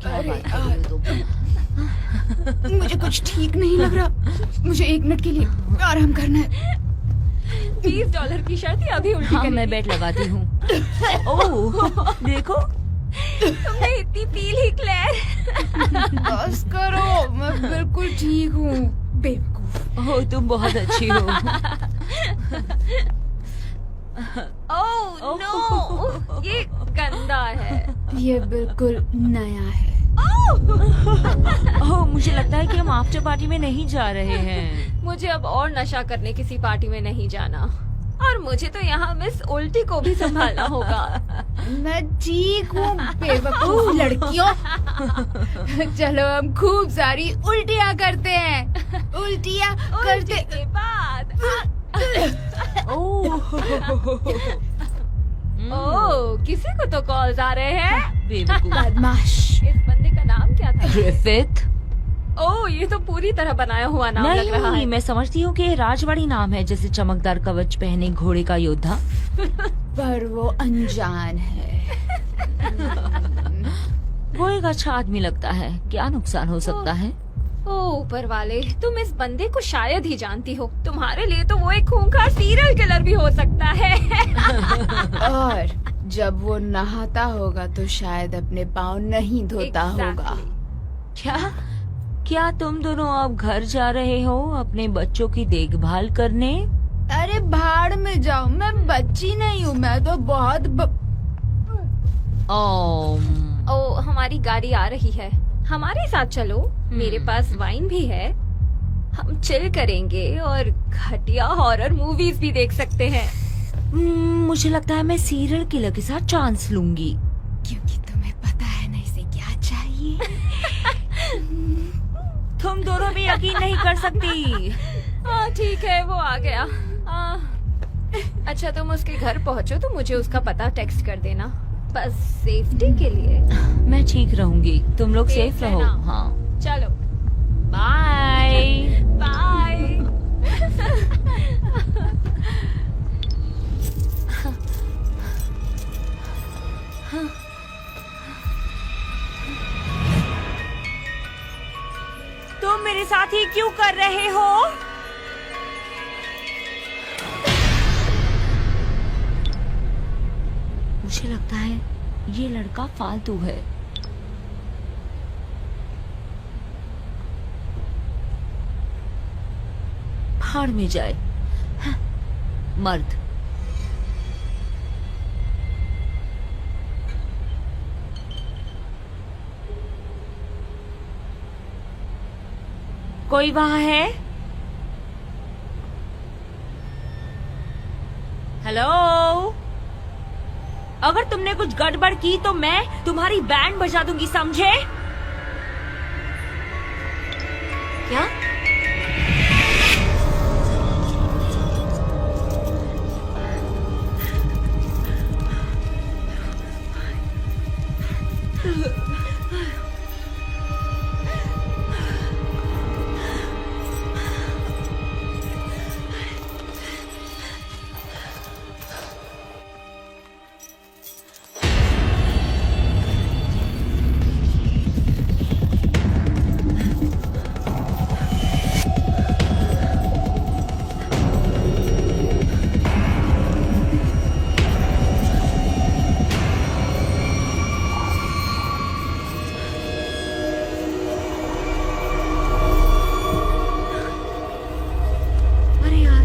क्या बात कर रही हो तुम? मुझे कुछ ठीक नहीं लग रहा। मुझे 1 मिनट के लिए आराम करना है। $20 की शर्त है, अभी उल्टी हाँ, करने मैं की। बेट लगाती हूँ। ओह, देखो। तुमने इतनी पी ली क्लेयर। बस करो, मैं बिल्कुल ठीक हूँ। बेवकूफ। ओह, तुम बहुत अच्छी हो। ओह नो, ये गंदा है। ये बिल्कुल नया है। ओह, मुझे लगता है कि हम आफ्टर पार्टी में नहीं जा रहे हैं। मुझे अब और नशा करने किसी पार्टी में नहीं जाना, और मुझे तो यहाँ मिस उल्टी को भी संभालना होगा। मैं ठीक हूँ बेवकूफ लड़कियों। चलो हम खूब सारी उल्टियाँ करते हैं। उल्टियाँ उल्टी करते। के बाद ओह, किसी को तो कॉल्स आ रहे हैं। बेवकूफ। बदमाश। इस बंदे का नाम क्या था? ग्रिफिथ। ओह, ये तो पूरी तरह बनाया हुआ नाम लग रहा है। नहीं, मैं समझती हूँ कि ये राजवाड़ी नाम है, जैसे चमकदार कवच पहने घोड़े का योद्धा। पर वो अनजान है। वो एक अच्छा आदमी लगता है। क्या नुकसान हो सकता है? ओह ऊपर वाले, तुम इस बंदे को शायद ही जानती हो। तुम्हारे लिए तो वो एक खूंखार सीरियल किलर भी हो सकता है। और जब वो नहाता होगा तो शायद अपने पाँव नहीं धोता होगा। क्या तुम दोनों अब घर जा रहे हो अपने बच्चों की देखभाल करने? अरे भाड़ में जाओ, मैं बच्ची नहीं हूँ। मैं तो बहुत ओह, हमारी गाड़ी आ रही है, हमारे साथ चलो। मेरे पास वाइन भी है, हम चिल करेंगे और घटिया हॉरर मूवीज भी देख सकते हैं। मुझे लगता है मैं सीरियल किलर के साथ चांस लूंगी। क्योंकि तुम्हें पता है ना इसे क्या चाहिए। तुम दोनों भी यकीन नहीं कर सकती। हाँ ठीक है, वो आ गया। अच्छा, तुम उसके घर पहुँचो तो मुझे उसका पता टेक्स्ट कर देना, बस सेफ्टी के लिए। मैं ठीक रहूंगी, तुम लोग सेफ रहो। रहना। हाँ, चलो बाय। बाय। तुम मेरे साथ ही क्यों कर रहे हो? मुझे लगता है ये लड़का फालतू है। भाड़ में जाए। मर्द। कोई वहां है? हेलो? अगर तुमने कुछ गड़बड़ की तो मैं तुम्हारी बैंड बजा दूंगी, समझे? क्या? अरे यार,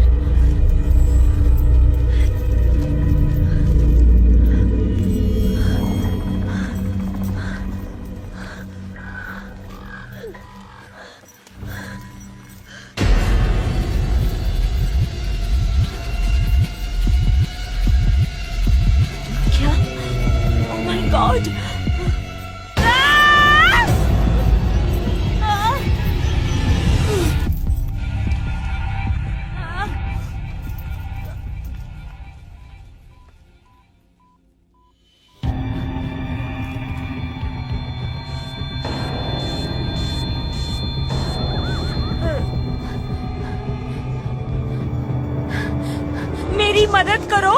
क्या? ओह माय गॉड! मेरी मदद करो।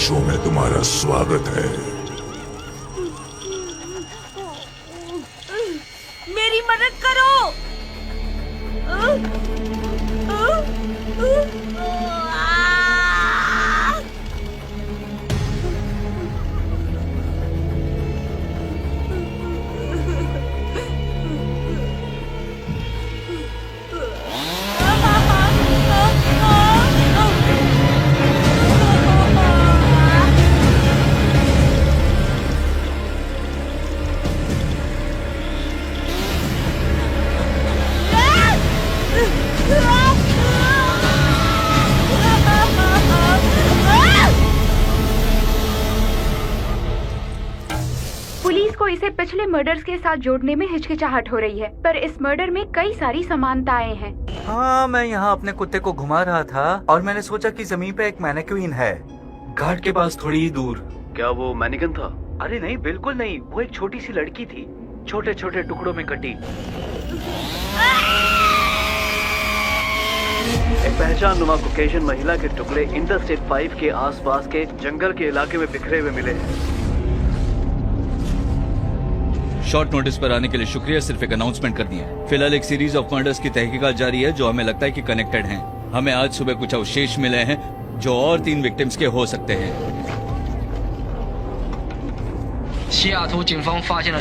शो में तुम्हारा स्वागत है। मेरी मदद करो। पुलिस को इसे पिछले मर्डर्स के साथ जोड़ने में हिचकिचाहट हो रही है, पर इस मर्डर में कई सारी समानताएं हैं। हाँ, मैं यहाँ अपने कुत्ते को घुमा रहा था और मैंने सोचा कि जमीन पे एक मैनेक्विन है, घाट के पास थोड़ी ही दूर। क्या वो मैनिकन था? अरे नहीं, बिल्कुल नहीं, वो एक छोटी सी लड़की थी, छोटे छोटे टुकड़ों में कटी। एक पहचाननुमा कॉकेशियन महिला के टुकड़े इंटरस्टेट 5 के आसपास के जंगल के इलाके में बिखरे हुए मिले हैं। शॉर्ट नोटिस पर आने के लिए शुक्रिया, सिर्फ एक अनाउंसमेंट करनी है। फिलहाल एक सीरीज ऑफ मर्डर्स की तहकीकात जारी है जो हमें लगता है कि कनेक्टेड हैं। हमें आज सुबह कुछ अवशेष मिले हैं जो और 3 विक्टिम्स के हो सकते हैं। 西雅图警方发现了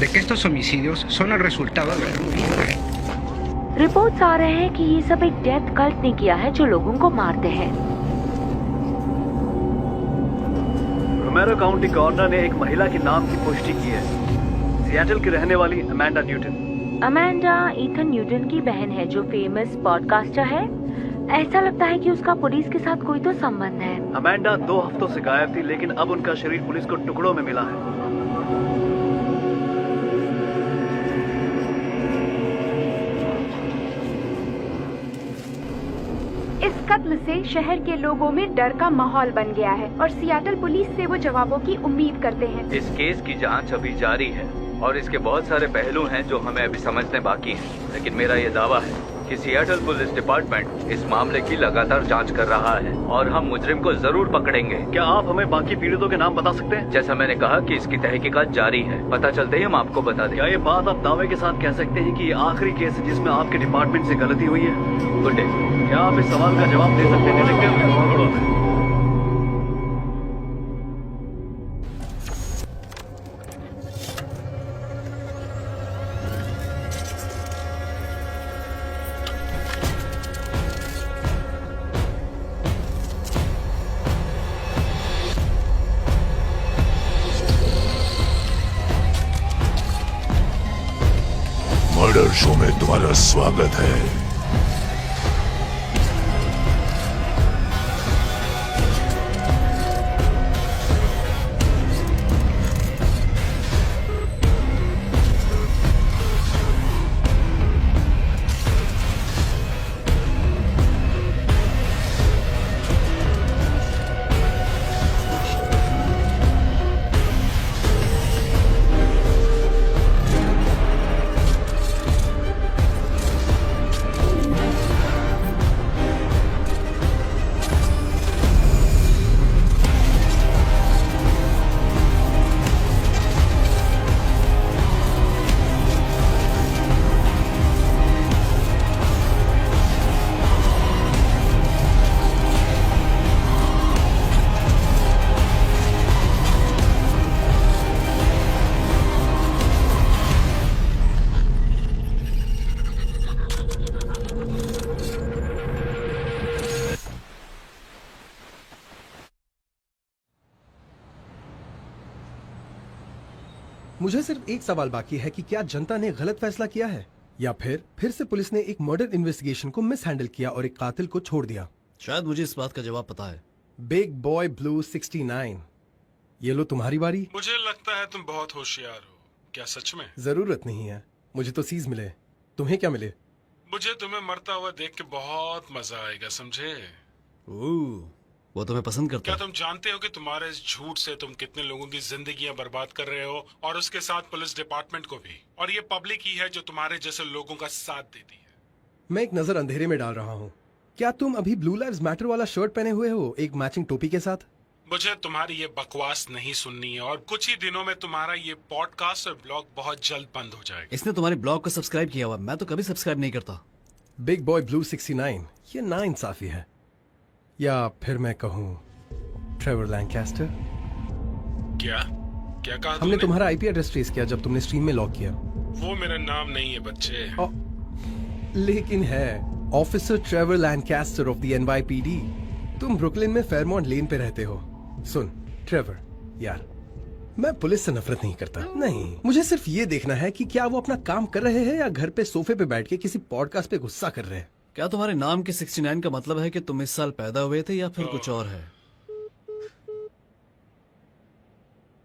de que estos homicidios son el resultado de reports आ रहे हैं कि ये सब एक डेथ कल्ट ने किया है जो लोगों को मारते हैं। रोमेरो काउंटी कॉर्नर ने एक महिला के नाम की पुष्टि की है, सिएटल की रहने वाली Amanda Newton. Amanda Ethan Newton की बहन है जो फेमस पॉडकास्टर है। ऐसा लगता है कि उसका पुलिस के साथ कोई तो संबंध है। अमेंडा 2 हफ्तों से गायब थी, लेकिन अब उनका शरीर पुलिस को टुकड़ों में मिला है। इस कत्ल से शहर के लोगों में डर का माहौल बन गया है और सियाटल पुलिस से वो जवाबों की उम्मीद करते हैं। इस केस की जांच अभी जारी है और इसके बहुत सारे पहलू हैं जो हमें अभी समझने बाकी हैं, लेकिन मेरा ये दावा है कि सियाटल पुलिस डिपार्टमेंट इस मामले की लगातार जांच कर रहा है और हम मुजरिम को जरूर पकड़ेंगे। क्या आप हमें बाकी पीड़ितों के नाम बता सकते हैं? जैसा मैंने कहा कि इसकी तहकीकात जारी है, पता चलते ही हम आपको बता दें। क्या ये बात आप दावे के साथ कह सकते हैं कि ये आखिरी केस है जिसमें आपके डिपार्टमेंट से गलती हुई है? Good day. क्या आप इस सवाल का जवाब दे सकते हैं डिटेक्टिव? मर्डर शो में तुम्हारा स्वागत है। मुझे सिर्फ एक सवाल बाकी है कि क्या जनता ने गलत फैसला किया है या फिर से पुलिस ने एक मर्डर इन्वेस्टिगेशन को मिस हैंडल किया और एक कातिल को छोड़ दिया। शायद मुझे इस बात का जवाब पता है। बिग बॉय ब्लू 69, ये लो तुम्हारी बारी। मुझे लगता है तुम बहुत होशियार हो। क्या सच में? जरूरत नहीं है, मुझे तो सीज मिले। तुम्हें क्या मिले? मुझे तुम्हें मरता हुआ देख के बहुत मजा आएगा, समझे? वो तुम्हें पसंद करता क्या है। तुम जानते हो कि तुम्हारे इस झूठ से तुम कितने लोगों की जिंदगियां बर्बाद कर रहे हो, और उसके साथ पुलिस डिपार्टमेंट को भी। और ये पब्लिक ही है जो तुम्हारे जैसे लोगों का साथ देती है। मैं एक नजर अंधेरे में डाल रहा हूँ। क्या तुम अभी ब्लू लाइव्स मैटर वाला शर्ट पहने हुए हो, एक मैचिंग टोपी के साथ? मुझे तुम्हारी ये बकवास नहीं सुननी है, और कुछ ही दिनों में तुम्हारा ये पॉडकास्ट और ब्लॉग बहुत जल्द बंद हो जाएगा। इसने तुम्हारे ब्लॉग को सब्सक्राइब किया हुआ, मैं तो कभी सब्सक्राइब नहीं करता। बिग बॉय ब्लू 69, ये नाइंसाफी है। या फिर मैं कहूँ ट्रेवर लैंकास्टर। क्या क्या कहा हमने तुमने? तुम्हारा आईपी एड्रेस ट्रेस किया जब तुमने स्ट्रीम में लॉग किया। वो मेरा नाम नहीं है बच्चे। लेकिन है officer Trevor Lancaster of the NYPD. तुम ब्रुकलिन में फेयरमॉन्ट लेन पे रहते हो। सुन ट्रेवर यार, मैं पुलिस से नफरत नहीं करता, नहीं, मुझे सिर्फ ये देखना है कि क्या वो अपना काम कर रहे हैं या घर पे सोफे पे बैठ के किसी पॉडकास्ट पे गुस्सा कर रहे हैं। क्या तुम्हारे नाम के 69 का मतलब है कि तुम इस साल पैदा हुए थे या फिर कुछ और है?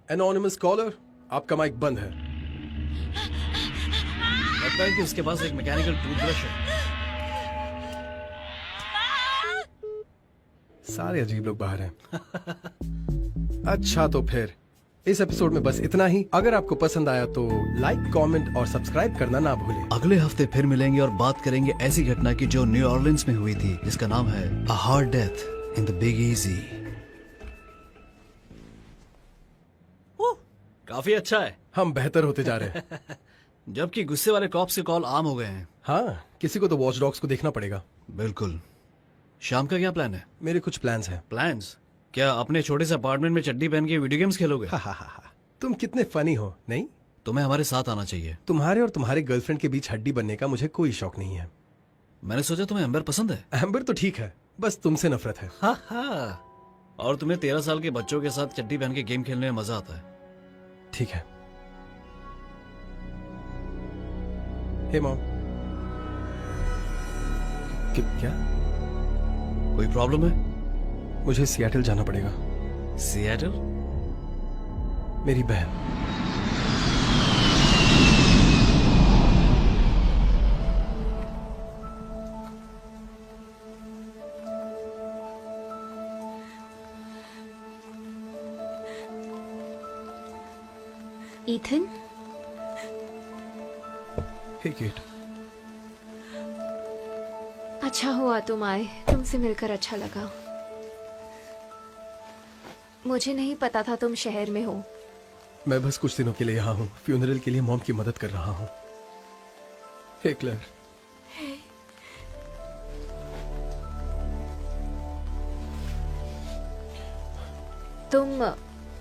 एनोनिमस कॉलर, आपका माइक बंद है। लगता है कि उसके पास एक मैकेनिकल टूथब्रश है। सारे अजीब लोग बाहर हैं। अच्छा तो फिर इस एपिसोड में बस इतना ही। अगर आपको पसंद आया तो लाइक, कमेंट और सब्सक्राइब करना ना भूलें। अगले हफ्ते फिर मिलेंगे और बात करेंगे ऐसी घटना की जो न्यू ऑर्लिन्स में हुई थी, जिसका नाम है a hard death in the big easy. काफी अच्छा है। हम बेहतर होते जा रहे हैं। जबकि गुस्से वाले कॉप्स के कॉल आम हो गए हैं। हाँ, किसी को तो वॉच डॉग्स को देखना पड़ेगा। बिल्कुल। शाम का क्या प्लान है? मेरे कुछ प्लान्स हैं। प्लान्स? क्या अपने छोटे से अपार्टमेंट में चड्डी पहन के वीडियो गेम्स खेलोगे? तुम कितने फनी हो, नहीं? तुम्हें हमारे साथ आना चाहिए। तुम्हारे और तुम्हारे गर्लफ्रेंड के बीच हड्डी बनने का मुझे कोई शौक नहीं है। मैंने सोचा तुम्हें एम्बर पसंद है। एम्बर तो ठीक है, बस तुमसे नफरत है। और तुम्हें 13 साल के बच्चों के साथ चड्डी पहन के गेम खेलने में मजा आता है। ठीक है। हे मॉम। क्या कोई प्रॉब्लम है? मुझे सियाटल जाना पड़ेगा। सियाटल? मेरी बहन। ईथन, हे केट। अच्छा हुआ तुम आए, तुमसे मिलकर अच्छा लगा। मुझे नहीं पता था तुम शहर में हो। मैं बस कुछ दिनों के लिए यहाँ हूँ, फ्यूनरल के लिए मॉम की मदद कर रहा हूँ। हे क्लेयर। तुम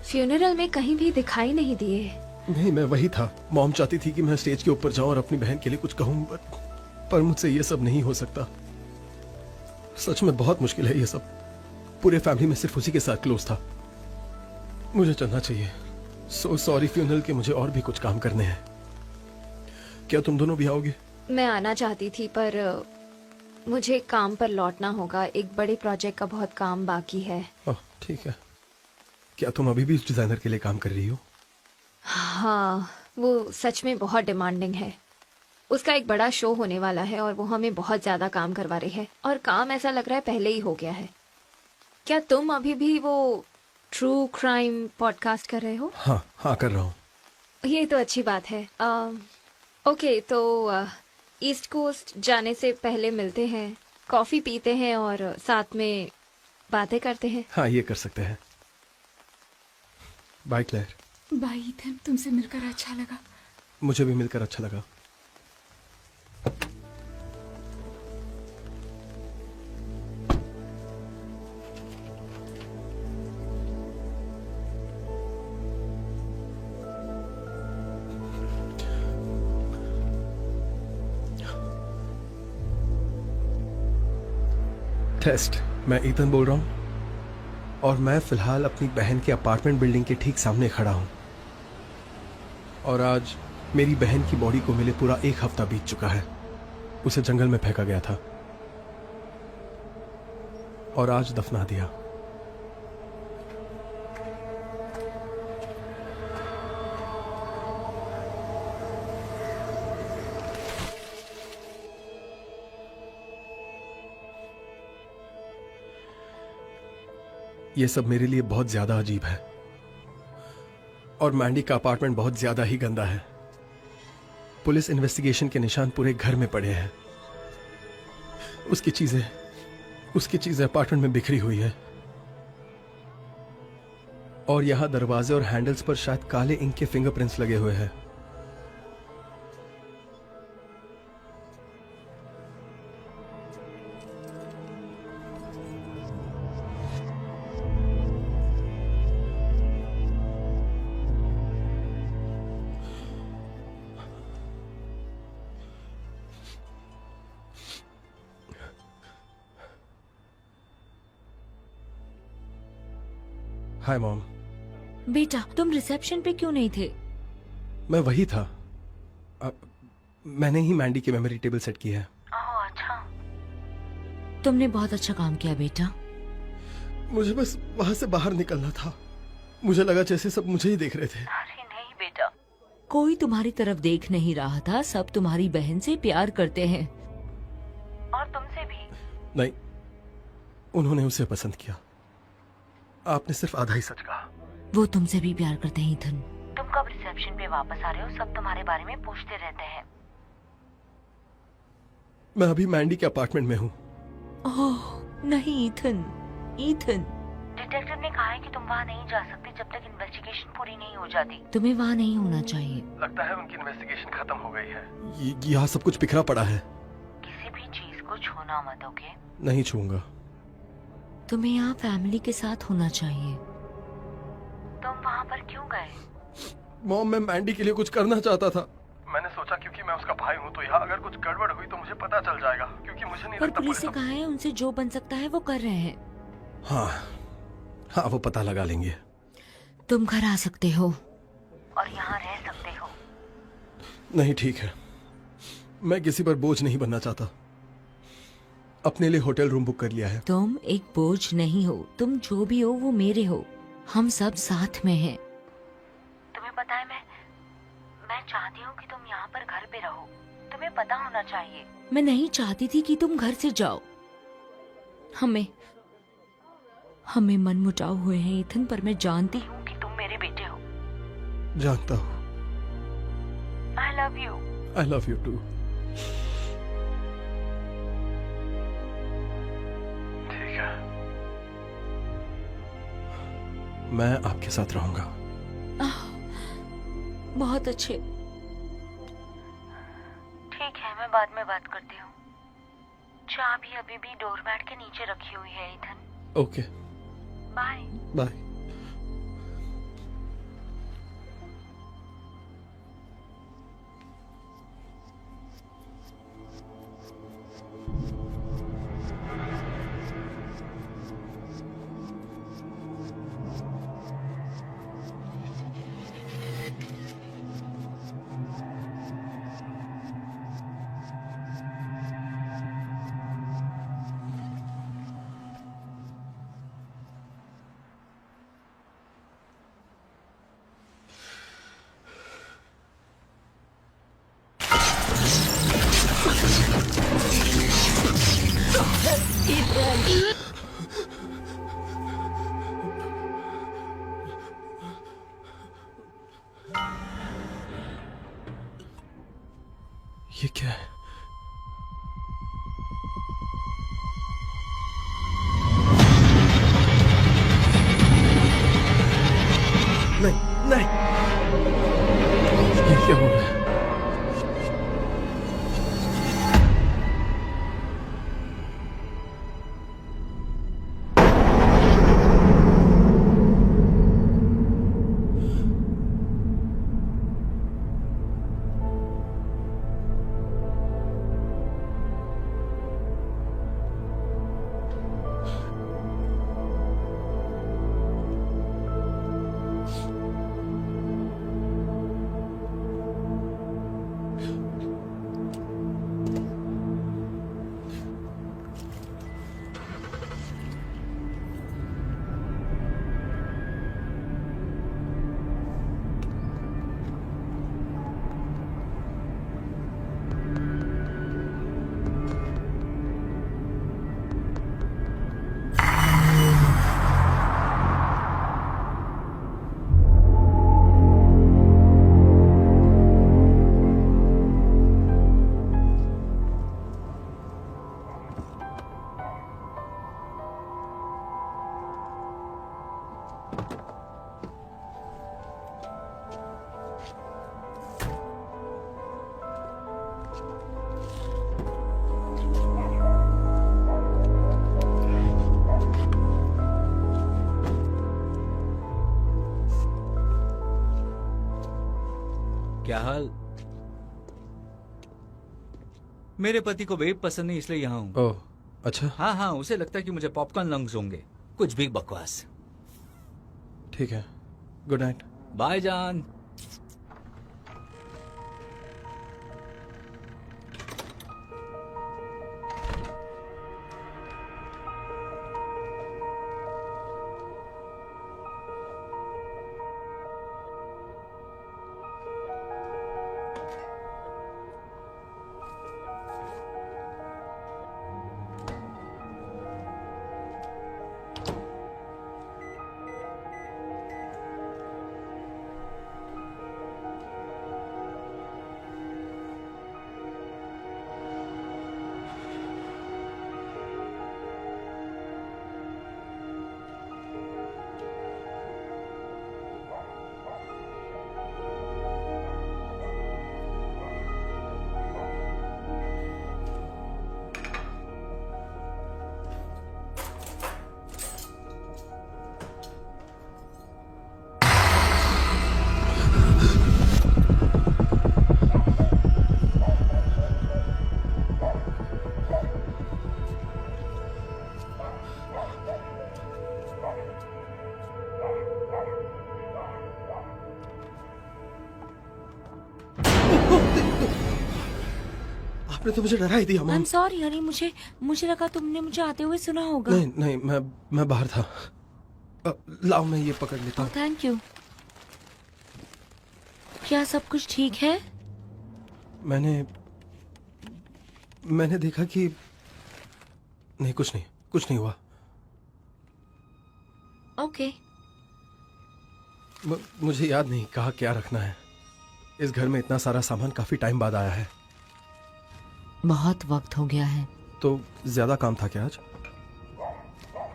फ्यूनरल में कहीं भी दिखाई नहीं दिए। नहीं, मैं वही था। मॉम चाहती थी कि मैं स्टेज के ऊपर जाऊं और अपनी बहन के लिए कुछ कहूं, पर मुझसे ये सब नहीं हो सकता। सच में बहुत मुश्किल है ये सब। पूरे फैमिली में सिर्फ उसी के साथ क्लोज था। मुझे चलना चाहिए। सो सॉरी फ्यूनरल के मुझे और भी कुछ काम करने हैं। क्या तुम दोनों भी आओगे? मैं आना चाहती थी पर मुझे काम पर लौटना होगा। एक बड़े प्रोजेक्ट का बहुत काम बाकी है। ठीक है। क्या तुम अभी भी उस डिजाइनर के लिए काम कर रही हो? हाँ, वो सच में बहुत डिमांडिंग है। उसका एक बड़ा शो होने वाला है और वो हमें बहुत ज्यादा काम करवा रही है, और काम ऐसा लग रहा है पहले ही हो गया है। क्या तुम अभी भी वो ट्रू क्राइम पॉडकास्ट कर रहे हो? हाँ कर रहा हूँ। ये तो अच्छी बात है। ओके, तो ईस्ट कोस्ट जाने से पहले मिलते हैं, कॉफी पीते हैं और साथ में बातें करते हैं। हाँ, ये कर सकते हैं। Bye clear. बाय ईथन, तुमसे मिलकर अच्छा लगा। मुझे भी मिलकर अच्छा लगा। टेस्ट। मैं ईथन बोल रहा हूँ और मैं फिलहाल अपनी बहन के अपार्टमेंट बिल्डिंग के ठीक सामने खड़ा हूँ। और आज मेरी बहन की बॉडी को मिले पूरा 1 हफ्ता बीत चुका है। उसे जंगल में फेंका गया था और आज दफना दिया। ये सब मेरे लिए बहुत ज्यादा अजीब है। और मैंडी का अपार्टमेंट बहुत ज्यादा ही गंदा है। पुलिस इन्वेस्टिगेशन के निशान पूरे घर में पड़े हैं। उसकी चीजें अपार्टमेंट में बिखरी हुई है। और यहां दरवाजे और हैंडल्स पर शायद काले इंक के फिंगरप्रिंट्स लगे हुए हैं। Hi mom. बेटा, तुम रिसेप्शन पे क्यों नहीं थे? मैं वही था। मैंने ही मैंडी की मेमोरी टेबल सेट की है। ओह अच्छा। तुमने बहुत अच्छा काम किया बेटा। मुझे बस वहां से बाहर निकलना था। मुझे लगा जैसे सब मुझे ही देख रहे थे। अरे नहीं बेटा, कोई तुम्हारी तरफ देख नहीं रहा था। सब तुम्हारी बहन से प्यार करते हैं और तुमसे भी। नहीं, उन्होंने उसे पसंद किया। आपने सिर्फ आधा ही सच कहा। वो तुमसे भी प्यार करते हैं इथन। तुम कब रिसेप्शन पे वापस आ रहे हो? सब तुम्हारे बारे में पूछते रहते हैं। मैं अभी मैंडी के अपार्टमेंट में हूँ। ओह नहीं इथन, इथन। डिटेक्टिव ने कहा है कि तुम वहाँ नहीं जा सकते जब तक इन्वेस्टिगेशन पूरी नहीं हो जाती। तुम्हें वहाँ नहीं होना चाहिए। लगता है उनकी इन्वेस्टिगेशन खत्म हो गई है। यहाँ सब कुछ बिखरा पड़ा है। किसी भी चीज को छूना मत, ओके? नहीं छूंगा। तुम्हें यहाँ फैमिली के साथ होना चाहिए। तुम वहाँ पर क्यों गए? मॉम, मैं मैंडी के लिए कुछ करना चाहता था। मैंने सोचा क्योंकि मैं उसका भाई हूँ तो यहाँ अगर कुछ गड़बड़ हुई तो मुझे पता चल जाएगा। क्योंकि मुझे नहीं पर लगता पुलिस से कहा है उनसे जो बन सकता है वो कर रहे हैं। हाँ, वो पता लगा लेंगे। तुम घर आ सकते हो और यहाँ रह सकते हो। नहीं, ठीक है। मैं किसी पर बोझ नहीं बनना चाहता। अपने लिए होटल रूम बुक कर लिया है। तुम एक बोझ नहीं हो। तुम जो भी हो वो मेरे हो। हम सब साथ में हैं। तुम्हें पता है मैं चाहती हूँ कि तुम यहाँ पर घर पे रहो। तुम्हें पता होना चाहिए। मैं नहीं चाहती थी कि तुम घर से जाओ। हमें मनमुटाव हुए हैं इथन, पर मैं जानती हूँ कि तुम मेरे बेटे हो। जानता हूँ। I love you. I love you too. ठीक है, मैं आपके साथ रहूंगा। बहुत अच्छे। ठीक है, मैं बाद में बात करती हूँ। चाबी अभी भी डोरमैट के नीचे रखी हुई है इथन। Okay, bye. बाय। ये क्या है? नहीं, नहीं, ये क्या हो रहा है? क्या हाल? मेरे पति को वेब पसंद नहीं इसलिए यहाँ हूँ। ओह, अच्छा। हाँ हाँ, उसे लगता है कि मुझे पॉपकॉर्न लंग्स होंगे। कुछ भी बकवास। ठीक है, गुड नाइट। बाय जान। आपने तो मुझे डरा ही दिया आई एम सॉरी हनी, मुझे लगा तुमने मुझे आते हुए सुना होगा। नहीं नहीं, मैं बाहर था। लाओ मैं ये पकड़ लेता हूँ। Thank you. क्या सब कुछ ठीक है? मैंने देखा कि नहीं, कुछ नहीं हुआ। ओके। मुझे याद नहीं कहा क्या रखना है। इस घर में इतना सारा सामान काफी टाइम बाद आया है। बहुत वक्त हो गया है। तो ज्यादा काम था क्या आज?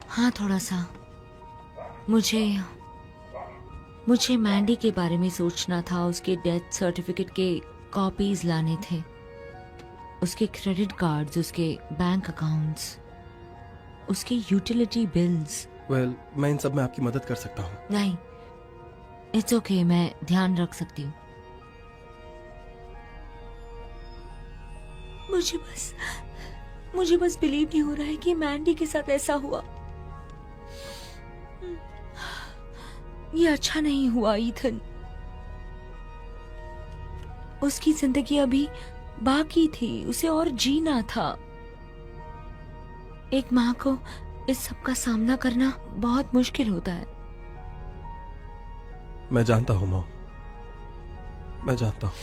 हाँ, थोड़ा सा। मुझे मैंडी के बारे में सोचना था। उसके डेथ सर्टिफिकेट के कॉपीज लाने थे, उसके क्रेडिट कार्ड्स, उसके बैंक अकाउंट्स, उसके यूटिलिटी बिल्स। वेल, मैं इन सब में आपकी मदद कर सकता हूँ। नहीं, इट्स ओके, मैं ध्यान रख सकती हूँ। मुझे बस बिलीव नहीं हो रहा है कि मैंडी के साथ ऐसा हुआ। ये अच्छा नहीं हुआ ईथन। उसकी जिंदगी अभी बाकी थी, उसे और जीना था। एक माँ को इस सब का सामना करना बहुत मुश्किल होता है। मैं जानता हूँ मॉम, मैं जानता हूँ।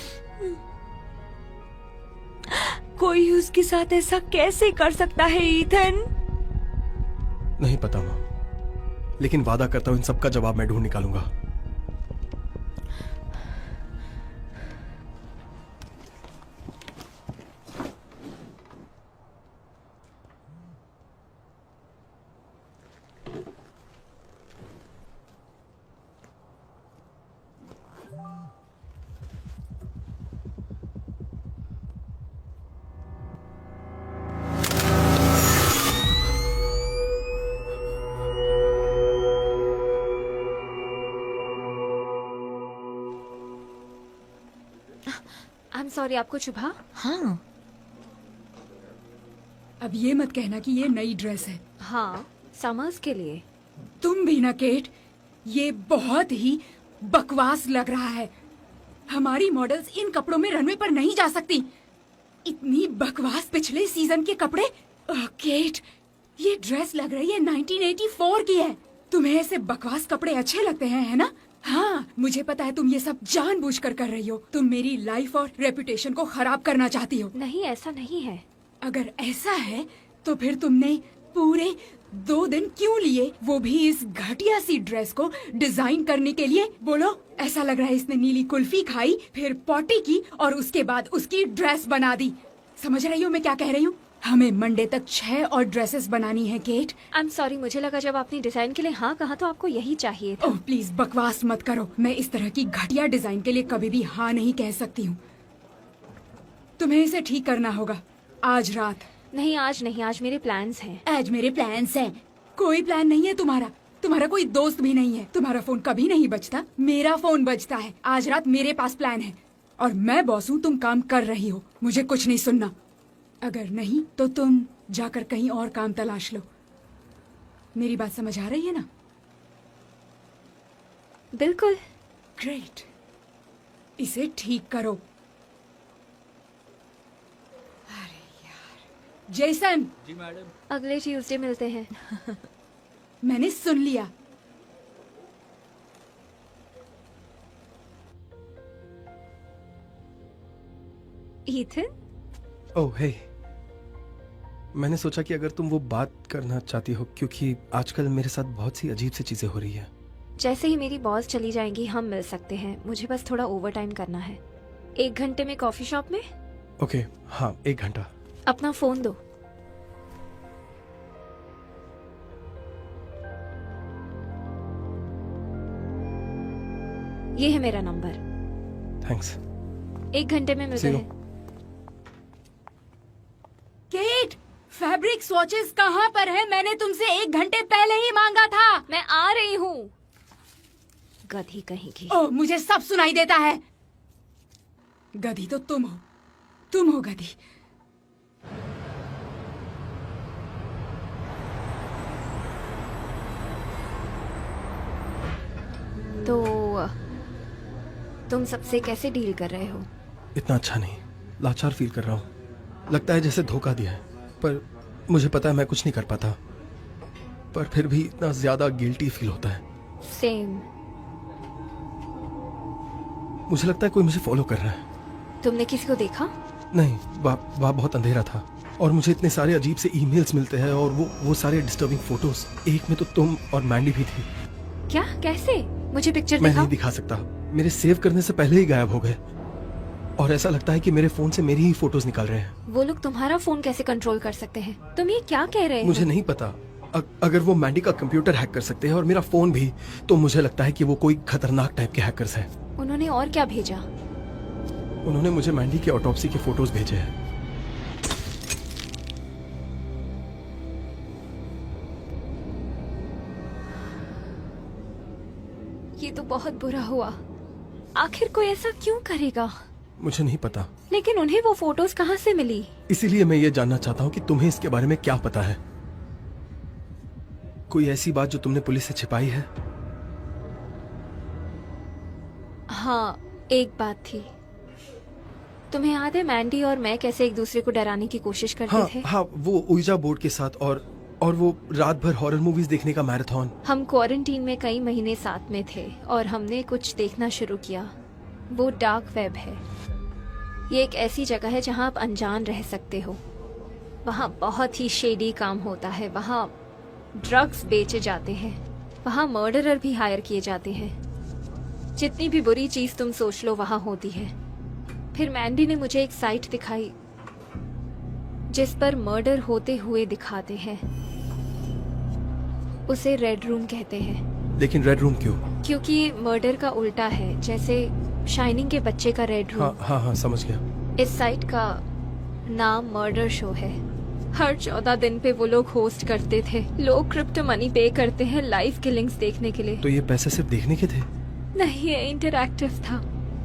कोई उसके साथ ऐसा कैसे कर सकता है ईथन? नहीं पता मॉम, लेकिन वादा करता हूँ इन सब का जवाब मैं ढूंढ निकालूंगा। सॉरी, आपको चुभा? हाँ। अब ये मत कहना कि ये नई ड्रेस है। हाँ, समर्स के लिए। तुम भी ना केट, ये बहुत ही बकवास लग रहा है। हमारी मॉडल्स इन कपड़ों में रनवे पर नहीं जा सकती। इतनी बकवास पिछले सीजन के कपड़े। केट, ये ड्रेस लग रही है 1984 की है। तुम्हें ऐसे बकवास कपड़े अच्छे लगते हैं, है ना? हाँ, मुझे पता है तुम ये सब जानबूझकर कर रही हो। तुम मेरी लाइफ और रेपुटेशन को खराब करना चाहती हो। नहीं, ऐसा नहीं है। अगर ऐसा है तो फिर तुमने पूरे 2 दिन क्यों लिए, वो भी इस घटिया सी ड्रेस को डिजाइन करने के लिए? बोलो, ऐसा लग रहा है इसने नीली कुल्फी खाई, फिर पॉटी की और उसके बाद उसकी ड्रेस बना दी। समझ रही हो मैं क्या कह रही हूँ? हमें मंडे तक 6 और ड्रेसेस बनानी है केट। आई एम सॉरी, मुझे लगा जब आपने डिजाइन के लिए हाँ कहा तो आपको यही चाहिए था। ओह प्लीज बकवास मत करो, मैं इस तरह की घटिया डिजाइन के लिए कभी भी हाँ नहीं कह सकती हूँ। तुम्हें इसे ठीक करना होगा आज रात। नहीं आज नहीं, आज मेरे प्लान्स हैं। आज मेरे प्लान्स हैं? कोई प्लान नहीं है तुम्हारा, तुम्हारा कोई दोस्त भी नहीं है, तुम्हारा फोन कभी नहीं बजता, मेरा फोन बजता है। आज रात मेरे पास प्लान है और मैं बॉस हूँ, तुम काम कर रही हो, मुझे कुछ नहीं सुनना। अगर नहीं तो तुम जाकर कहीं और काम तलाश लो। मेरी बात समझ आ रही है ना? बिल्कुल। ग्रेट, इसे ठीक करो। अरे यार जेसन। जी मैडम। अगले ट्यूसडे मिलते हैं। मैंने सुन लिया। ईथन? ओह हे, मैंने सोचा कि अगर तुम वो बात करना चाहती हो, क्योंकि आजकल मेरे साथ बहुत सी अजीब सी चीजें हो रही है। जैसे ही मेरी बॉस चली जाएंगी हम मिल सकते हैं, मुझे बस थोड़ा ओवर टाइम करना है। 1 घंटे में कॉफी शॉप में? ओके हाँ, 1 घंटा। अपना फोन दो। ये है मेरा नंबर। थैंक्स। 1 घंटे में मिलते हैं। केट, फैब्रिक स्वॉचेस कहाँ पर है? मैंने तुमसे 1 घंटे पहले ही मांगा था। मैं आ रही हूँ। गधी कहीं की। ओह, मुझे सब सुनाई देता है। गधी तो तुम हो गधी। तो तुम सबसे कैसे डील कर रहे हो? इतना अच्छा नहीं, लाचार फील कर रहा हूँ। लगता है जैसे धोखा दिया है, पर मुझे पता है मैं कुछ नहीं कर पाता, पर फिर भी इतना ज्यादा गिल्टी फील होता है। सेम। मुझे लगता है कोई मुझे फॉलो कर रहा है। तुमने किसी को देखा? नहीं, वहाँ बहुत अंधेरा था और मुझे इतने सारे अजीब से ईमेल्स मिलते हैं और वो सारे डिस्टर्बिंग फोटोज। एक में तो तुम और मैंडी भी थी। क्या? कैसे? मुझे पिक्चर मैं दिखाओ। नहीं दिखा सकता, मेरे सेव करने से पहले ही गायब हो गए और ऐसा लगता है कि मेरे फोन से मेरी ही फोटोज निकाल रहे हैं। वो लोग तुम्हारा फोन कैसे कंट्रोल कर सकते हैं? तुम ये क्या कह रहे हो? मुझे नहीं पता। अगर वो मैंडी का कंप्यूटर हैक कर सकते हैं और मेरा फोन भी, तो मुझे लगता है कि वो कोई खतरनाक टाइप के हैकर्स हैं। उन्होंने और क्या भेजा? उन्होंने मुझे मैंडी के ऑटोप्सी के फोटोज भेजे हैं। ये तो बहुत बुरा हुआ। आखिर कोई ऐसा क्यों करेगा? मुझे नहीं पता, लेकिन उन्हें वो फोटोज कहाँ से मिली? इसीलिए मैं ये जानना चाहता हूँ कि तुम्हें इसके बारे में क्या पता है। कोई ऐसी बात जो तुमने पुलिस से छिपाई है? हाँ, एक बात थी। तुम्हें याद है मैंडी और मैं कैसे एक दूसरे को डराने की कोशिश करते थे? हाँ, वो उइजा बोर्ड के साथ और वो रात भर हॉरर मूवीज देखने का मैराथन। हम क्वारंटीन में कई महीने साथ में थे और हमने कुछ देखना शुरू किया। वो डार्क वेब है। ये एक ऐसी जगह है जहाँ आप अनजान रह सकते हो। वहाँ बहुत ही शेडी काम होता है। वहाँ ड्रग्स बेचे जाते हैं। वहाँ मर्डरर भी हायर किए जाते हैं। जितनी भी बुरी चीज तुम सोच लो वहाँ होती है। फिर मैंडी ने मुझे एक साइट दिखाई जिस पर मर्डर होते हुए दिखाते हैं। उसे रेड रूम कहते हैं। लेकिन रेड रूम क्यों? क्योंकि मर्डर का उल्टा है, जैसे शाइनिंग के बच्चे का रेड रूम। हाँ, समझ गया। इस साइट का नाम मर्डर शो है। हर 14 दिन पे वो लोग होस्ट करते थे। लोग क्रिप्टो मनी पे करते हैं लाइव किलिंग्स देखने के लिए। तो ये पैसे सिर्फ देखने के थे? नहीं, ये इंटरैक्टिव था।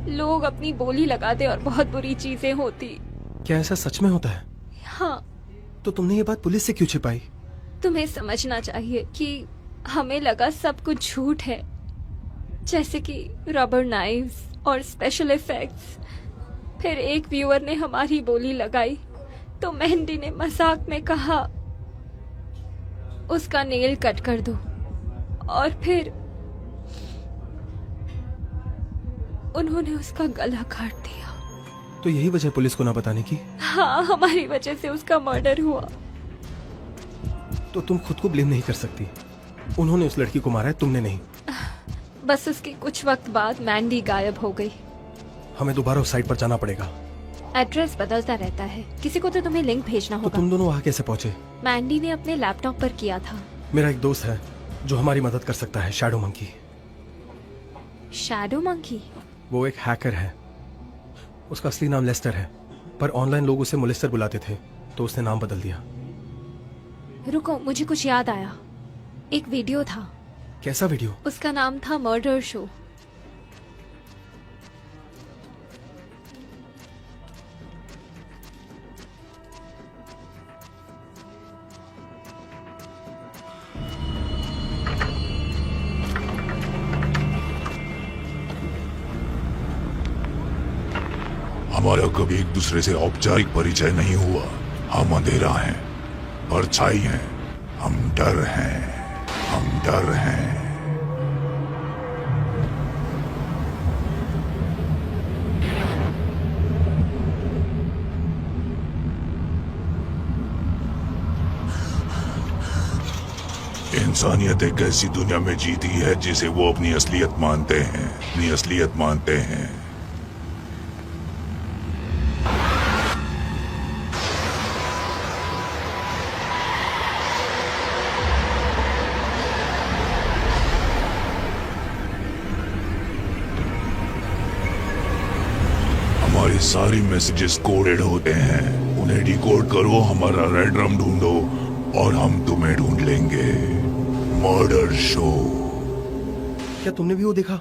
लोग अपनी बोली लगाते और बहुत बुरी चीजें होती। क्या ऐसा सच में होता है? हाँ। तो तुमने ये बात पुलिस से क्यों छिपाई? तुम्हें समझना चाहिए कि हमें लगा सब कुछ झूठ है, जैसे कि रबर नाइव्स और स्पेशल इफेक्ट्स। फिर एक व्यूअर ने हमारी बोली लगाई तो मैंडी ने मजाक में कहा उसका नेल कट कर दो, और फिर उन्होंने उसका गला काट दिया। तो यही वजह पुलिस को ना बताने की? हाँ, हमारी वजह से उसका मर्डर हुआ। तो तुम खुद को ब्लेम नहीं कर सकती। उन्होंने उस लड़की को मारा है, तुमने नहीं। बस उसके कुछ वक्त बाद मैंडी गायब हो गई। हमें दोबारा उस साइट पर जाना पड़ेगा। एड्रेस बदलता रहता है। किसी को तो तुम्हें लिंक भेजना तो होगा। तुम दोनों वहाँ कैसे पहुँचे? मैंडी ने अपने लैपटॉप पर किया था। मेरा एक दोस्त है जो हमारी मदद कर सकता है, शैडो मंकी। Shadow monkey? वो एक हैकर है। उसका असली नाम लेस्टर है, पर ऑनलाइन लोग उसे मोलिस्टर बुलाते थे, तो उसने नाम बदल दिया। रुको, मुझे कुछ याद आया। एक वीडियो था। कैसा वीडियो? उसका नाम था मर्डर शो। हमारा कभी एक दूसरे से औपचारिक परिचय नहीं हुआ। हम अंधेरा हैं, परछाई हैं, हम डर हैं, हम डर हैं। इंसानियत एक ऐसी दुनिया में जीती है जिसे वो अपनी असलियत मानते हैं, अपनी असलियत मानते हैं। हमारी सारी मैसेजेस कोडेड होते हैं। उन्हें डिकोड करो, हमारा रेड ड्रम ढूंढो और हम तुम्हें ढूंढ लेंगे। Murder show. क्या तुमने भी वो देखा?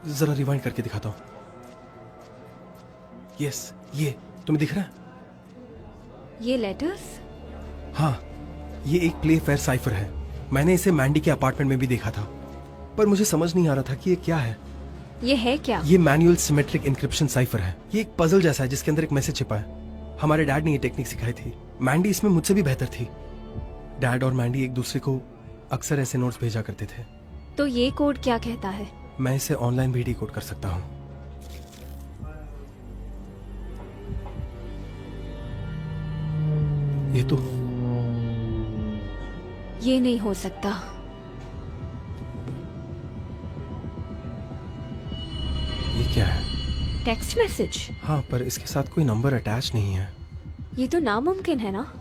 जरा रिवाइंड करके दिखाता हूं। यस, ये तुम्हें दिख रहा है? ये लेटर्स? हाँ, ये एक प्ले फेयर साइफर है। मैंने इसे मैंडी के अपार्टमेंट में भी देखा था, पर मुझे समझ नहीं आ रहा था कि ये क्या है। ये है क्या? ये मैनुअल सिमेट्रिक इंक्रिप्शन साइफर है। ये एक पजल जैसा है जिसके अंदर एक मैसेज छिपा है। हमारे डैड ने ये टेक्निक सिखाई थी। मैंडी इसमें मुझसे भी बेहतर थी। डैड और मैंडी एक दूसरे को अक्सर ऐसे नोट्स भेजा करते थे। तो ये कोड क्या कहता है? मैं इसे ऑनलाइन भी डिकोड कर सकता हूँ। ये नहीं हो सकता। ये क्या है? Text message? हाँ, पर इसके साथ कोई नंबर अटैच नहीं है। ये तो नामुमकिन है ना।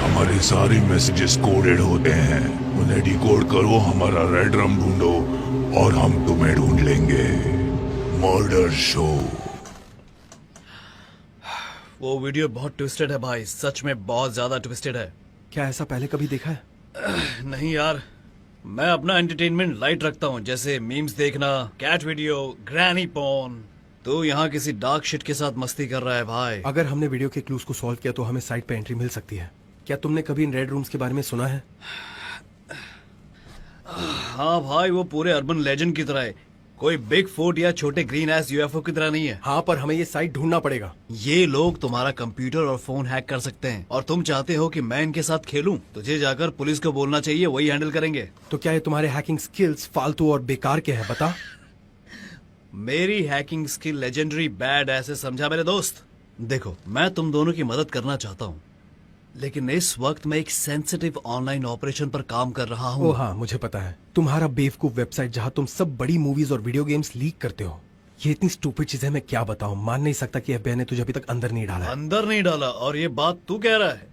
हमारे सारे मैसेजेस कोडेड होते हैं। उन्हें डिकोड करो, हमारा रेड ड्रम ढूंढो और हम तुम्हें ढूंढ लेंगे। Murder show. वो वीडियो बहुत ट्विस्टेड है भाई, सच में बहुत ज्यादा ट्विस्टेड है। क्या ऐसा पहले कभी देखा है? नहीं यार, मैं अपना एंटरटेनमेंट लाइट रखता हूँ, जैसे मीम्स देखना, कैट वीडियो, ग्रैनी पोर्न। तो यहाँ किसी डार्क शिट के साथ मस्ती कर रहा है भाई। अगर हमने वीडियो के क्लूज को सॉल्व किया तो हमें साइट पे एंट्री मिल सकती है। क्या तुमने कभी इन रेड रूम्स के बारे में सुना है? हाँ भाई, वो पूरे अर्बन लेजेंड की तरह है। कोई बिग फुट या छोटे ग्रीन एस यूएफओ की तरह नहीं है। हाँ, पर हमें ये साइट ढूंढना पड़ेगा। ये लोग तुम्हारा कंप्यूटर और फोन हैक कर सकते हैं, और तुम चाहते हो कि मैं इनके साथ खेलूं? तुझे जाकर पुलिस को बोलना चाहिए, वही हैंडल करेंगे। तो क्या ये तुम्हारे हैकिंग स्किल्स फालतू और बेकार के हैं? बता। मेरी हैकिंग स्किल लेजेंडरी बैड ऐसे समझा मेरे दोस्त। देखो, मैं तुम दोनों की मदद करना चाहता हूँ, लेकिन इस वक्त मैं एक सेंसिटिव ऑनलाइन ऑपरेशन पर काम कर रहा हूँ। ओह हाँ, मुझे पता है। तुम्हारा बेवकूफ वेबसाइट जहाँ तुम सब बड़ी मूवीज और वीडियो गेम्स लीक करते हो। ये इतनी स्टूपिड चीजें मैं क्या बताऊँ। मान नहीं सकता कि एफबीआई ने तुझे अभी तक अंदर नहीं डाला है। अंदर नहीं डाला? और ये बात तू कह रहा है?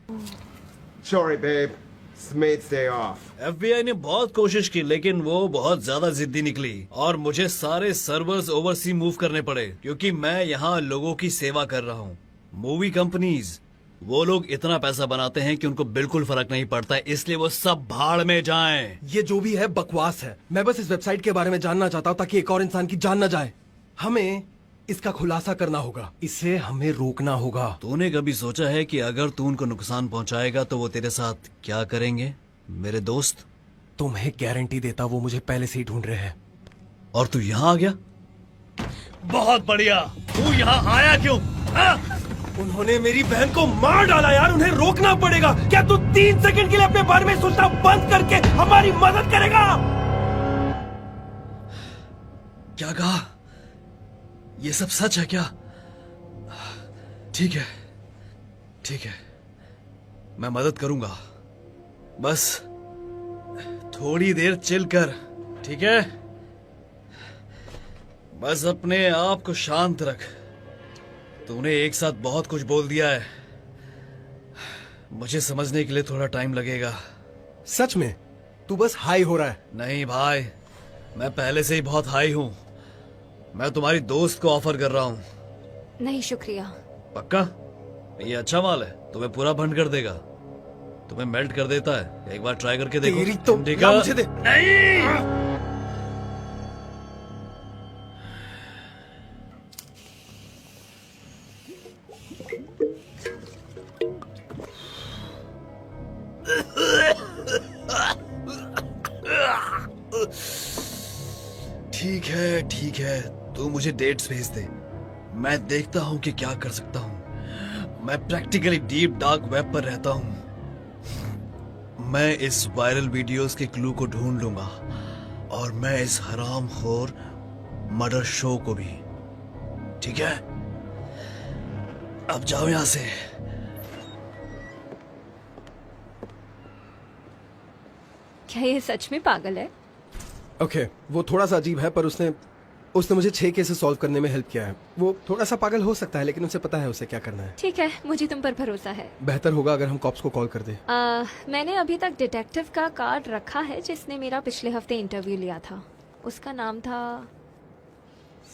Sorry, babe. It's mate's day off. FBI ने बहुत कोशिश की, लेकिन वो बहुत ज्यादा जिद्दी निकली और मुझे सारे सर्वर्स ओवरसी मूव करने पड़े, क्योंकि मैं यहाँ लोगों की सेवा कर रहा हूँ। मूवी कंपनीज, वो लोग इतना पैसा बनाते हैं कि उनको बिल्कुल फर्क नहीं पड़ता है, इसलिए वो सब भाड़ में जाएं। ये जो भी है बकवास है। मैं बस इस वेबसाइट के बारे में जानना चाहता हूँ ताकि एक और इंसान की जान न जाए। हमें इसका खुलासा करना होगा, इसे हमें रोकना होगा। तूने कभी सोचा है कि अगर तू उनको नुकसान पहुंचाएगा तो वो तेरे साथ क्या करेंगे मेरे दोस्त? तुम्हें गारंटी देता वो मुझे पहले से ही ढूंढ रहे हैं। और तू यहाँ आ गया? बहुत बढ़िया। तू यहाँ आया क्यों? उन्होंने मेरी बहन को मार डाला यार, उन्हें रोकना पड़ेगा। क्या तू 3 सेकंड के लिए अपने बारे में सोचना बंद करके हमारी मदद करेगा? क्या कहा? ये सब सच है क्या? ठीक है, ठीक है, मैं मदद करूंगा। बस थोड़ी देर चिल कर, ठीक है? बस अपने आप को शांत रख। तूने एक साथ बहुत कुछ बोल दिया है, मुझे समझने के लिए थोड़ा टाइम लगेगा। सच में तू बस हाई हो रहा है? नहीं भाई, मैं पहले से ही बहुत हाई हूं। मैं तुम्हारी दोस्त को ऑफर कर रहा हूं। नहीं शुक्रिया। पक्का? ये अच्छा माल है, तुम्हें पूरा बंद कर देगा, तुम्हें मेल्ट कर देता है। एक बार ट्राई करके देखो। तेरी तो देखा? मुझे दे। नहीं। ठीक है, ठीक है, तू मुझे डेट्स भेज दे, मैं देखता हूं कि क्या कर सकता हूं। मैं प्रैक्टिकली डीप डार्क वेब पर रहता हूं। मैं इस वायरल वीडियोस के क्लू को ढूंढ लूंगा और मैं इस हरामखोर मर्डर शो को भी। ठीक है, अब जाओ यहां से। क्या ये सच में पागल है? ओके, वो थोड़ा सा अजीब है, पर उसने मुझे 6 केसेस सॉल्व करने में हेल्प किया है। वो थोड़ा सा पागल हो सकता है, लेकिन उसे पता है उसे क्या करना है। ठीक है, मुझे तुम पर भरोसा है। बेहतर होगा अगर हम कॉप्स को कॉल कर दें। मैंने अभी तक डिटेक्टिव का कार्ड रखा है जिसने मेरा पिछले हफ्ते इंटरव्यू लिया था। उसका नाम था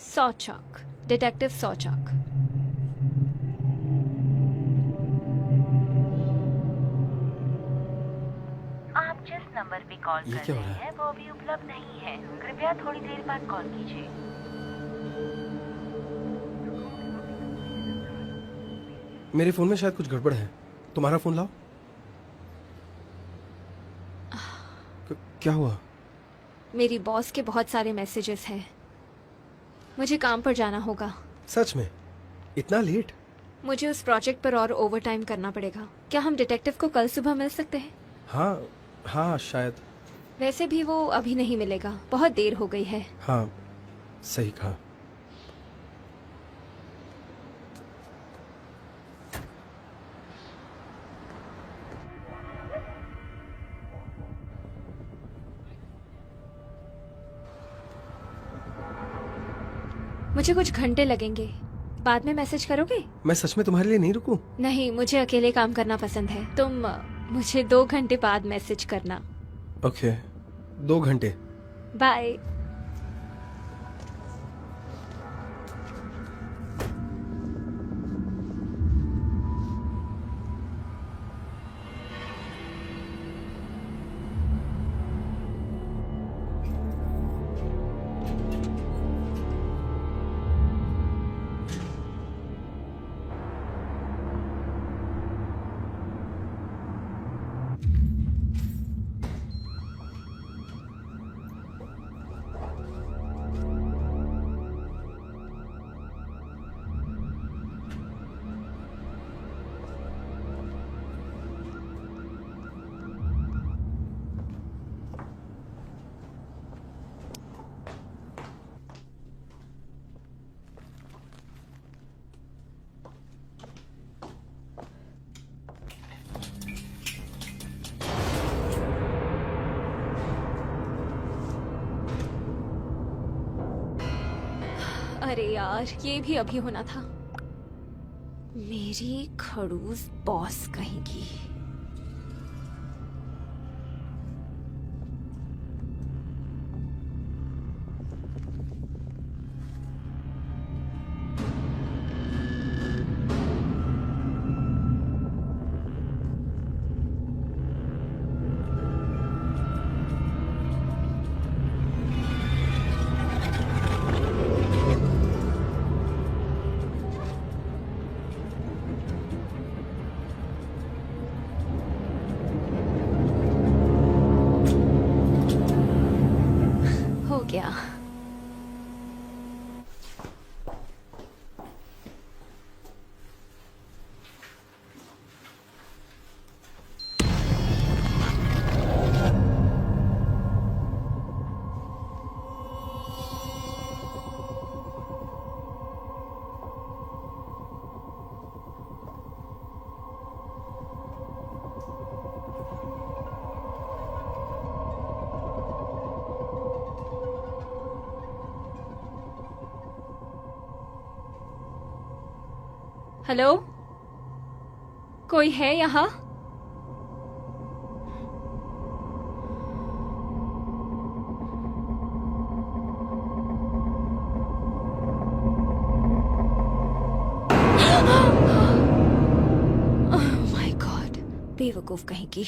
सौचक, डिटेक्टिव सौचक। आप जिस नंबर पे कॉल कर रहे हैं वो अभी उपलब्ध नहीं है, कृपया थोड़ी देर बाद कॉल कीजिए। मेरे फोन में शायद कुछ गड़बड़ है, तुम्हारा फोन लाओ। क्या हुआ? मेरी बॉस के बहुत सारे मैसेजेस हैं, मुझे काम पर जाना होगा। सच में? इतना लेट? मुझे उस प्रोजेक्ट पर और ओवरटाइम करना पड़ेगा। क्या हम डिटेक्टिव को कल सुबह मिल सकते हैं? हाँ शायद। वैसे भी वो अभी नहीं मिलेगा, बहुत देर हो गई है। हाँ, सही कहा। मुझे कुछ घंटे लगेंगे, बाद में मैसेज करोगे? मैं सच में तुम्हारे लिए नहीं रुकूं? नहीं, मुझे अकेले काम करना पसंद है। तुम मुझे 2 घंटे बाद मैसेज करना। ओके, 2 घंटे। बाय। अरे यार, ये भी अभी होना था। मेरी खड़ूस बॉस कहेगी। हेलो, कोई है यहाँ? माय गॉड, बेवकूफ कहीं की।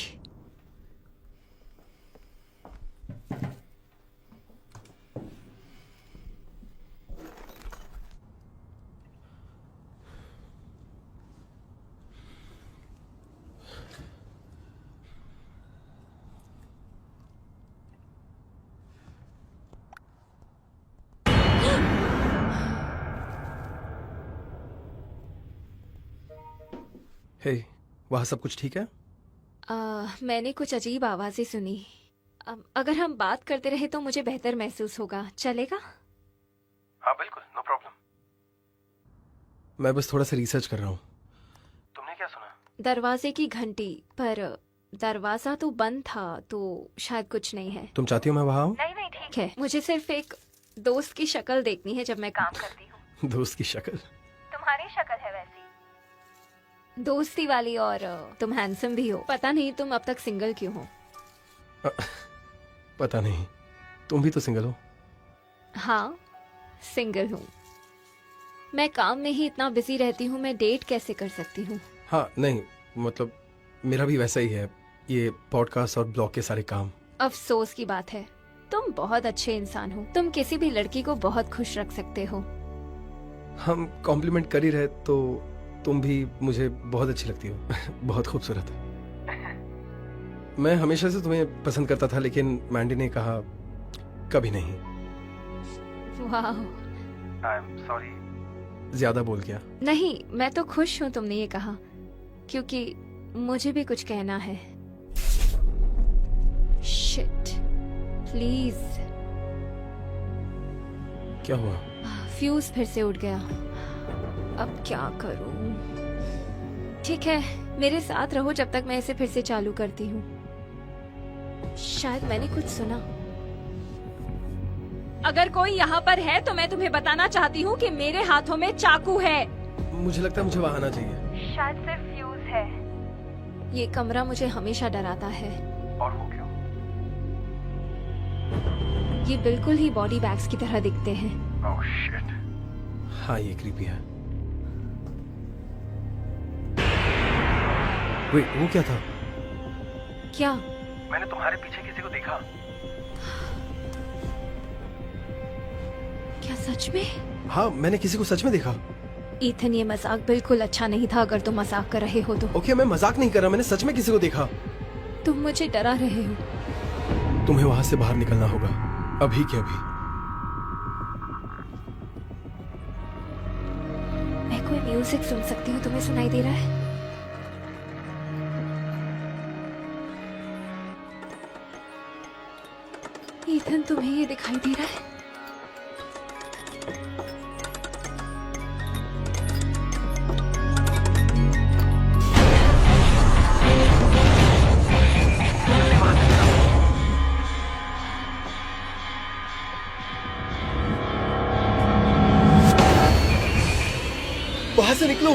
हे, वहाँ सब कुछ ठीक है? मैंने कुछ अजीब आवाजें सुनी। अगर हम बात करते रहे तो मुझे बेहतर महसूस होगा, चलेगा? हाँ बिल्कुल, नो प्रॉब्लम। मैं बस थोड़ा सा रिसर्च कर रहा हूँ। तुमने क्या सुना? दरवाजे की घंटी, पर दरवाजा तो बंद था, तो शायद कुछ नहीं है। तुम चाहती हो मैं वहाँ आऊँ? नहीं ठीक है, मुझे सिर्फ एक दोस्त की शक्ल देखनी है जब मैं काम करती हूँ। दोस्त की शक्ल? तुम्हारी शक्ल है वैसी, दोस्ती वाली, और तुम हैंडसम भी हो। पता नहीं तुम अब तक सिंगल क्यों हो? पता नहीं, तुम भी तो सिंगल हो। हाँ, सिंगल हूँ। मैं काम में ही इतना बिजी रहती हूँ, मैं डेट कैसे कर सकती हूँ? हाँ नहीं, मतलब मेरा भी वैसा ही है, ये पॉडकास्ट और ब्लॉग के सारे काम। अफसोस की बात है, तुम बहुत अच्छे इंसान हो। तुम किसी भी लड़की को बहुत खुश रख सकते हो। हम कॉम्प्लीमेंट कर ही रहे तो तुम भी मुझे बहुत अच्छी लगती हो। बहुत खूबसूरत। मैं हमेशा से तुम्हें पसंद करता था, लेकिन मैंडी ने कहा कभी नहीं। वाह, आई एम सॉरी, ज्यादा बोल गया। नहीं, मैं तो खुश हूँ तुमने ये कहा, क्योंकि मुझे भी कुछ कहना है। Shit, please. क्या हुआ? फ्यूज फिर से उड़ गया। अब क्या करूं? ठीक है, मेरे साथ रहो जब तक मैं इसे फिर से चालू करती हूँ। शायद मैंने कुछ सुना। अगर कोई यहाँ पर है तो मैं तुम्हें बताना चाहती हूँ कि मेरे हाथों में चाकू है। मुझे लगता है मुझे वहाँ आना चाहिए। शायद सिर्फ फ्यूज है। ये कमरा मुझे हमेशा डराता है। और वो क्यों? ये बिल्कुल ही बॉडी बैग्स की तरह दिखते हैं। Oh shit. हाँ, ये क्रीपी है। वेट, वो क्या था? क्या? मैंने तुम्हारे पीछे किसी को देखा। क्या सच में? हाँ, मैंने किसी को सच में देखा। ईथन, ये मजाक बिल्कुल अच्छा नहीं था। अगर तुम मजाक कर रहे हो तो। ओके, मैं मजाक नहीं कर रहा, मैंने सच में किसी को देखा। तुम मुझे डरा रहे हो। तुम्हें वहां से बाहर निकलना होगा, अभी के अभी। मैं कोई म्यूजिक सुन सकती हूँ, तुम्हें सुनाई दे रहा है? ईथन, तुम्हें ये दिखाई दे रहा है? वहां से निकलो।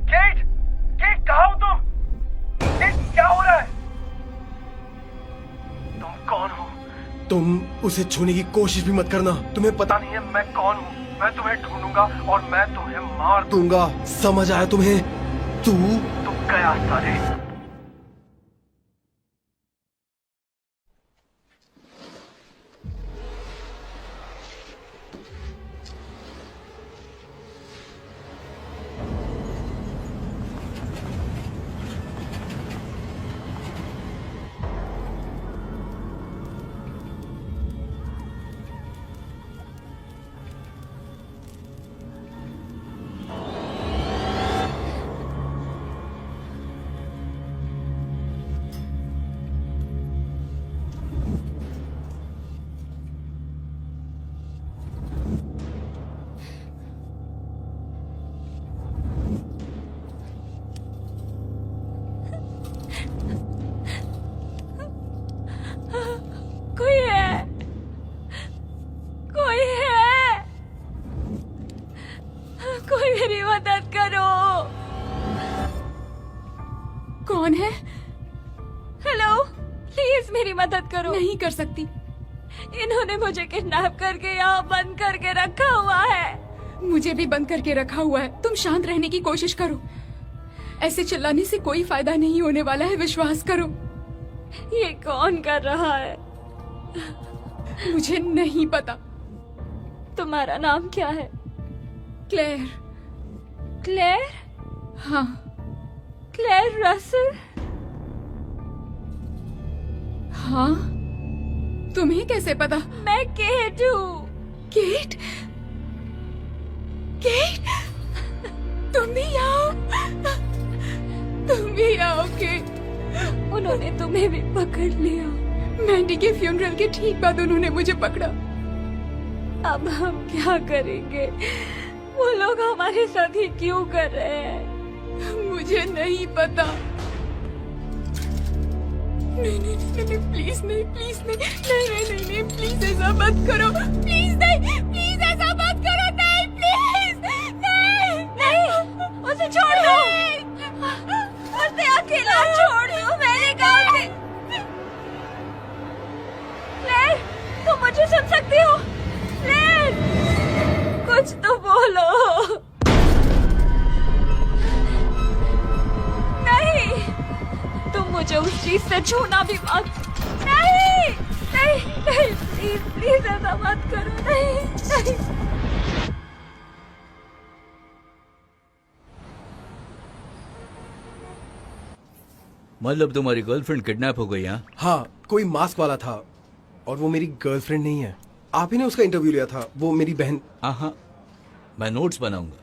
केट, केट कहाँ हो तुम? केट, क्या हो रहा है? तुम कौन हो? तुम उसे छूने की कोशिश भी मत करना। तुम्हें पता नहीं है मैं कौन हूँ। मैं तुम्हें ढूंढूंगा और मैं तुम्हें मार दूंगा। समझ आया तुम्हें? तू गया सारे। कौन है? हेलो, प्लीज मेरी मदद करो। नहीं कर सकती। इन्होंने मुझे किडनैप करके यहाँ बंद करके रखा हुआ है। मुझे भी बंद करके रखा हुआ है। तुम शांत रहने की कोशिश करो। ऐसे चिल्लाने से कोई फायदा नहीं होने वाला है, विश्वास करो। ये कौन कर रहा है? मुझे नहीं पता। तुम्हारा नाम क्या है? क्लेयर। क्लेयर? हाँ। Claire Russell? हाँ। तुम्हें कैसे पता? मैं केट हूँ। केट? केट? तुम भी आओ। तुम भी आओ केट। उन्होंने तुम्हें भी पकड़ लिया। मैंडी के फ्यूनरल के ठीक बाद उन्होंने मुझे पकड़ा। अब हम क्या करेंगे? वो लोग हमारे साथ ही क्यों कर रहे हैं? मुझे नहीं पता। नहीं नहीं नहीं नहीं, प्लीज नहीं, प्लीज नहीं, नहीं नहीं नहीं नहीं, प्लीज ऐसा मत करो, प्लीज नहीं, प्लीज ऐसा मत करो, नहीं प्लीज, नहीं नहीं, उसे छोड़ दो, उसे अकेला छोड़ दो, मैंने कहा कि क्लेयर, तुम मुझे सुन सकती हो? क्लेयर, कुछ तो बोलो। नहीं, तुम मुझे उस चीज से छूना भी मत। नहीं नहीं नहीं, प्लीज प्लीज ऐसा मत करो, नहीं नहीं। मतलब तुम्हारी गर्लफ्रेंड किडनैप हो गई? हाँ, कोई मास्क वाला था और वो मेरी गर्लफ्रेंड नहीं है। आप ही ने उसका इंटरव्यू लिया था, वो मेरी बहन। हाँ, मैं नोट्स बनाऊंगा।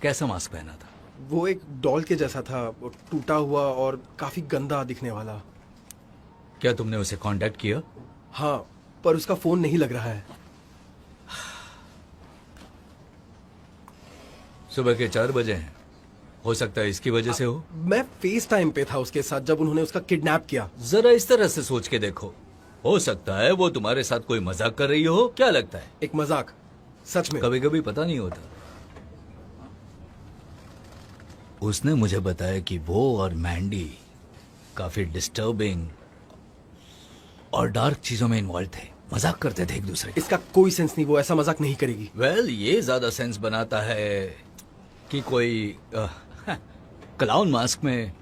कैसा मास्क पहना था? वो एक डॉल के जैसा था, वो टूटा हुआ और काफी गंदा दिखने वाला। क्या तुमने उसे कांटेक्ट किया? हाँ, पर उसका फोन नहीं लग रहा है। सुबह के 4 बजे हैं, हो सकता है इसकी वजह से हो। मैं फेस टाइम पे था उसके साथ जब उन्होंने उसका किडनैप किया। जरा इस तरह से सोच के देखो, हो सकता है वो तुम्हारे साथ कोई मजाक कर रही हो। क्या लगता है? एक मजाक? सच में? कभी कभी पता नहीं होता। उसने मुझे बताया कि वो और मैंडी काफी डिस्टर्बिंग और डार्क चीजों में इन्वॉल्व थे, मजाक करते थे एक दूसरे। इसका कोई सेंस नहीं, वो ऐसा मजाक नहीं करेगी। वेल, ये ज्यादा सेंस बनाता है कि कोई क्लाउन मास्क में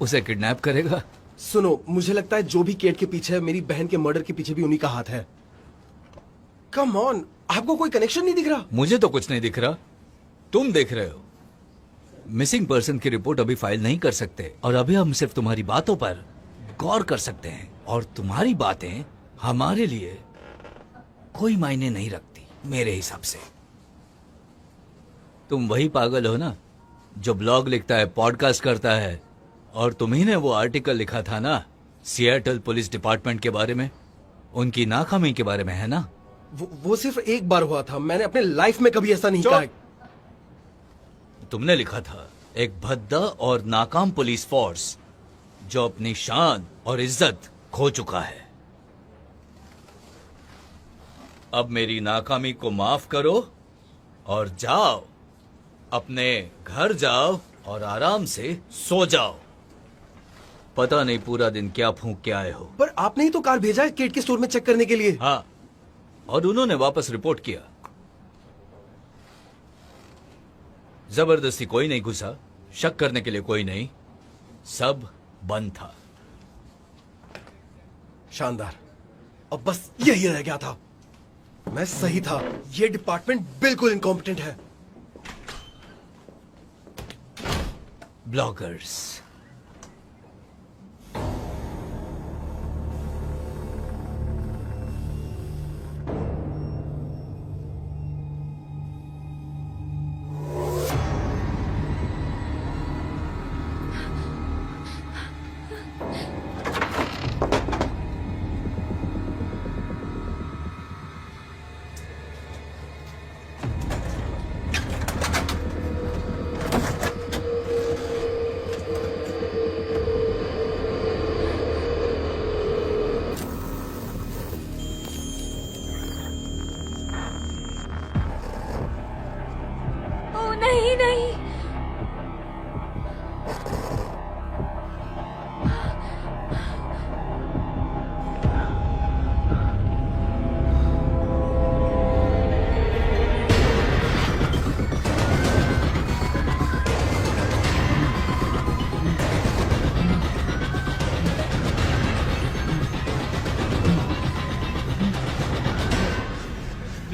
उसे किडनैप करेगा। सुनो, मुझे लगता है जो भी केट के पीछे है, मेरी बहन के मर्डर के पीछे भी उन्हीं का हाथ है। कम ऑन, आपको कोई कनेक्शन नहीं दिख रहा? मुझे तो कुछ नहीं दिख रहा, तुम देख रहे हो। मिसिंग पर्सन की रिपोर्ट अभी फाइल नहीं कर सकते और अभी हम सिर्फ तुम्हारी बातों पर गौर कर सकते हैं, और तुम्हारी बातें हमारे लिए कोई मायने नहीं रखती मेरे हिसाब से। तुम वही पागल हो ना जो ब्लॉग लिखता है, पॉडकास्ट करता है, और तुम्ही ने वो आर्टिकल लिखा था ना सिएटल पुलिस डिपार्टमेंट के बारे में, उनकी नाकामी के बारे में, है ना? वो सिर्फ एक बार हुआ था, मैंने अपने लाइफ में कभी ऐसा नहीं कहा। तुमने लिखा था एक भद्दा और नाकाम पुलिस फोर्स जो अपनी शान और इज्जत खो चुका है। अब मेरी नाकामी को माफ करो और जाओ, अपने घर जाओ और आराम से सो जाओ। पता नहीं पूरा दिन क्या फूंक के आए हो। पर आपने ही तो कार भेजा है केट के स्टोर में चेक करने के लिए। हाँ, और उन्होंने वापस रिपोर्ट किया। जबरदस्ती कोई नहीं घुसा, शक करने के लिए कोई नहीं, सब बंद था। शानदार। अब बस यही रह गया था। मैं सही था, ये डिपार्टमेंट बिल्कुल इनकॉम्पिटेंट है। ब्लॉगर्स।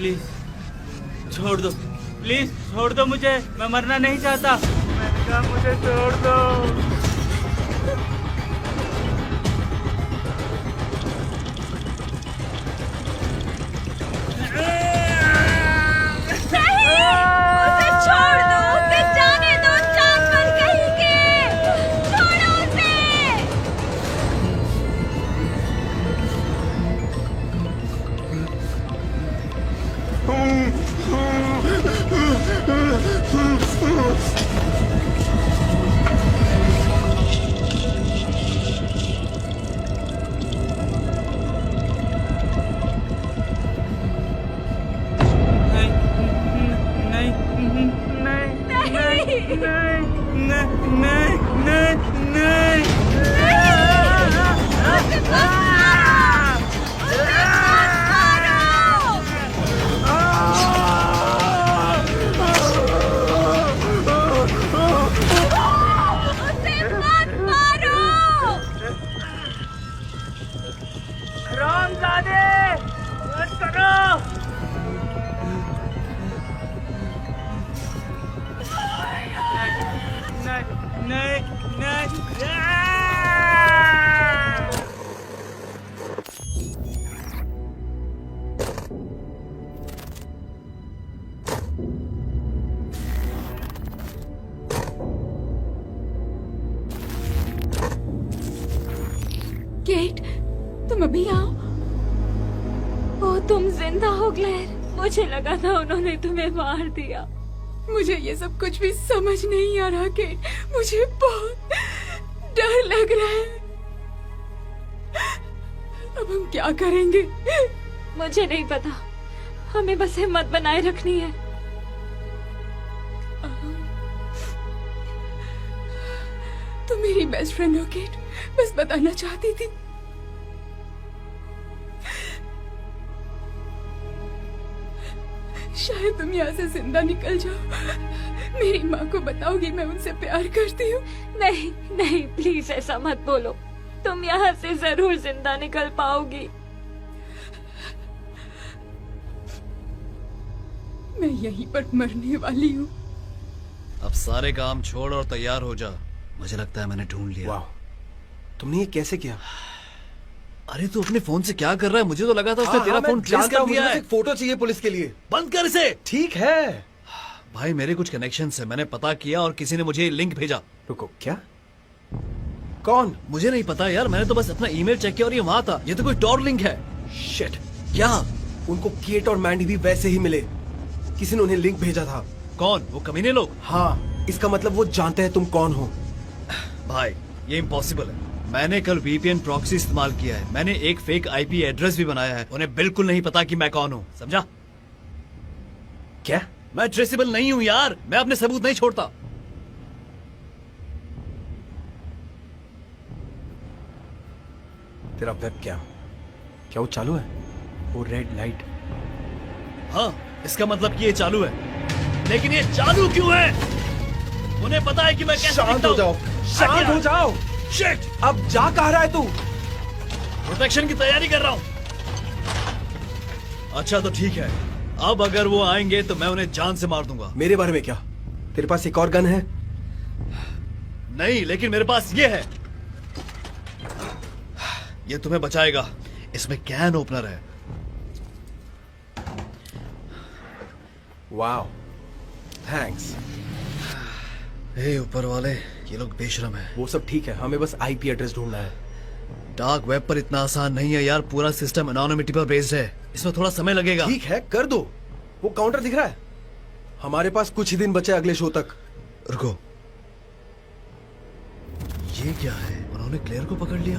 प्लीज छोड़ दो, प्लीज छोड़ दो मुझे, मैं मरना नहीं चाहता। मैंने कहा मुझे छोड़ दो। उसे छोड़ दो, उसे जाने दो, जानवर कहीं के, छोड़ो उसे। केट, तुम अभी आओ। ओ, तुम जिंदा हो ग्लेर। मुझे लगा था उन्होंने तुम्हें मार दिया। मुझे ये सब कुछ भी समझ नहीं आ रहा केट, मुझे बहुत डर लग रहा है। अब हम क्या करेंगे? मुझे नहीं पता, हमें बस हिम्मत बनाए रखनी है। तुम मेरी बेस्ट फ्रेंड हो केट, बस बताना चाहती थी। शायद तुम यहाँ से जिंदा निकल जाओ। मेरी माँ को बताओगी मैं उनसे प्यार करती हूँ। नहीं नहीं, प्लीज ऐसा मत बोलो। तुम यहाँ से जरूर जिंदा निकल पाओगी। मैं यहीं पर मरने वाली हूँ। अब सारे काम छोड़ और तैयार हो जा। मुझे लगता है मैंने ढूंढ लिया। वाह, तुमने ये कैसे किया? अरे तू अपने फोन से क्या कर रहा है? मुझे तो लगा था उसने तेरा फोन ट्रेस कर दिया है। फोटो चाहिए पुलिस के लिए। बंद कर इसे। ठीक है भाई, मेरे कुछ कनेक्शन है, मैंने पता किया और किसी ने मुझे लिंक भेजा। रुको, क्या? कौन? मुझे नहीं पता यार, मैंने तो बस अपना ईमेल चेक किया और ये वहाँ था। ये तो कोई टॉर लिंक है। शिट। क्या? उनको केट और मैंडी भी वैसे ही मिले। किसी ने उन्हें लिंक भेजा था। कौन? वो कमीने लोग? हाँ, इसका मतलब वो जानते हैं तुम कौन हो। भाई ये इम्पॉसिबल है। मैंने कल VPN प्रॉक्सी इस्तेमाल किया है। मैंने एक फेक IP एड्रेस भी बनाया है। उन्हें बिल्कुल नहीं पता कि मैं कौन हूँ, समझा? क्या? मैं ट्रेसेबल नहीं हूँ यार, मैं अपने सबूत नहीं छोड़ता। तेरा वेब क्या वो चालू है? वो रेड लाइट? हाँ, इसका मतलब कि ये चालू है। लेकिन ये चालू क्यों है? उन्हें पता है कि मैं कैसे शांत हो जाओ, शांत हो जाओ। शिट! अब जा कहाँ रहा है तू? प्रोटेक्शन की तैयारी कर रहा हूँ। अच्छा तो ठीक है, अब अगर वो आएंगे तो मैं उन्हें जान से मार दूंगा। मेरे बारे में क्या? तेरे पास एक और गन है? नहीं, लेकिन मेरे पास ये है। ये तुम्हें बचाएगा। इसमें कैन ओपनर है। Wow, thanks. हे ऊपर वाले, ये लोग बेशरम है। वो सब ठीक है, हमें बस IP एड्रेस ढूंढना है। डार्क वेब पर इतना आसान नहीं है यार। पूरा सिस्टम एनोनिमिटी पर बेस्ड है। इसमें थोड़ा समय लगेगा। ठीक है, कर दो। वो काउंटर दिख रहा है? हमारे पास कुछ ही दिन बचे अगले शो तक। रुको, ये क्या है? उन्होंने क्लेयर को पकड़ लिया।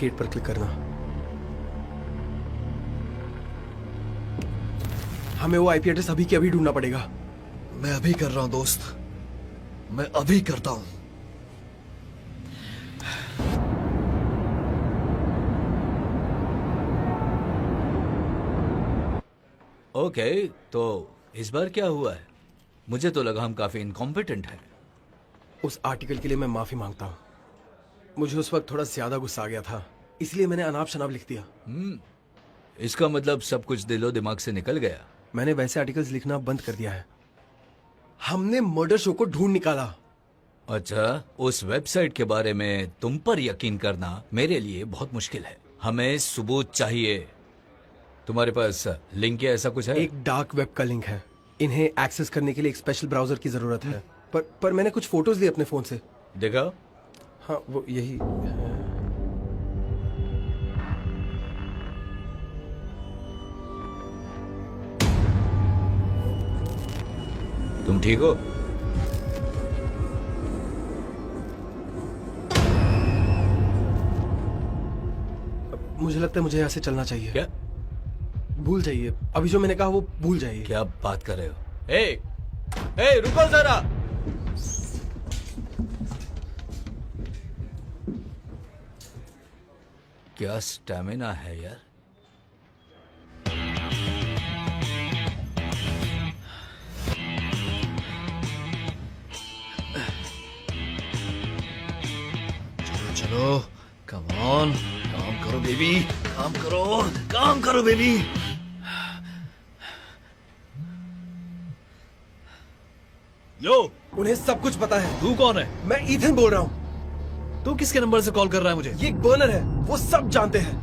गेट पर क्लिक करना। हमें वो IP एड्रेस अभी के अभी ढूंढना पड़ेगा। मैं अभी कर रहा हूं दोस्त, मैं अभी करता हूं। ओके, तो इस बार क्या हुआ है? मुझे तो लगा हम काफी इनकॉम्पिटेंट हैं। उस आर्टिकल के लिए मैं माफी मांगता हूँ। मुझे उस वक्त थोड़ा ज्यादा गुस्सा आ गया था, इसलिए मैंने अनाप शनाप लिख दिया। इसका मतलब सब कुछ दिलो दिमाग से निकल गया। मैंने वैसे आर्टिकल्स लिखना बंद कर दिया है। हमने मर्डर शो को ढूंढ निकाला। अच्छा, उस वेबसाइट के बारे में तुम पर यकीन करना मेरे लिए बहुत मुश्किल है। हमें सबूत चाहिए। तुम्हारे पास लिंक या ऐसा कुछ है? एक डार्क वेब का लिंक है। इन्हें एक्सेस करने के लिए एक स्पेशल ब्राउजर की जरूरत है। पर मैंने कुछ फोटोज लिए अपने फोन से। देखा? हाँ, वो यही। तुम ठीक हो? मुझे लगता है मुझे यहाँ से चलना चाहिए। क्या? भूल जाइए, अभी जो मैंने कहा वो भूल जाइए। क्या बात कर रहे हो? ए, रुको जरा। क्या स्टैमिना है यार। चलो कम ऑन, काम करो बेबी, काम करो बेबी। यो, उन्हें सब कुछ पता है। तू कौन है? मैं ईथन बोल रहा हूँ। तू किसके नंबर से कॉल कर रहा है मुझे? ये एक बर्नर है, वो सब जानते हैं।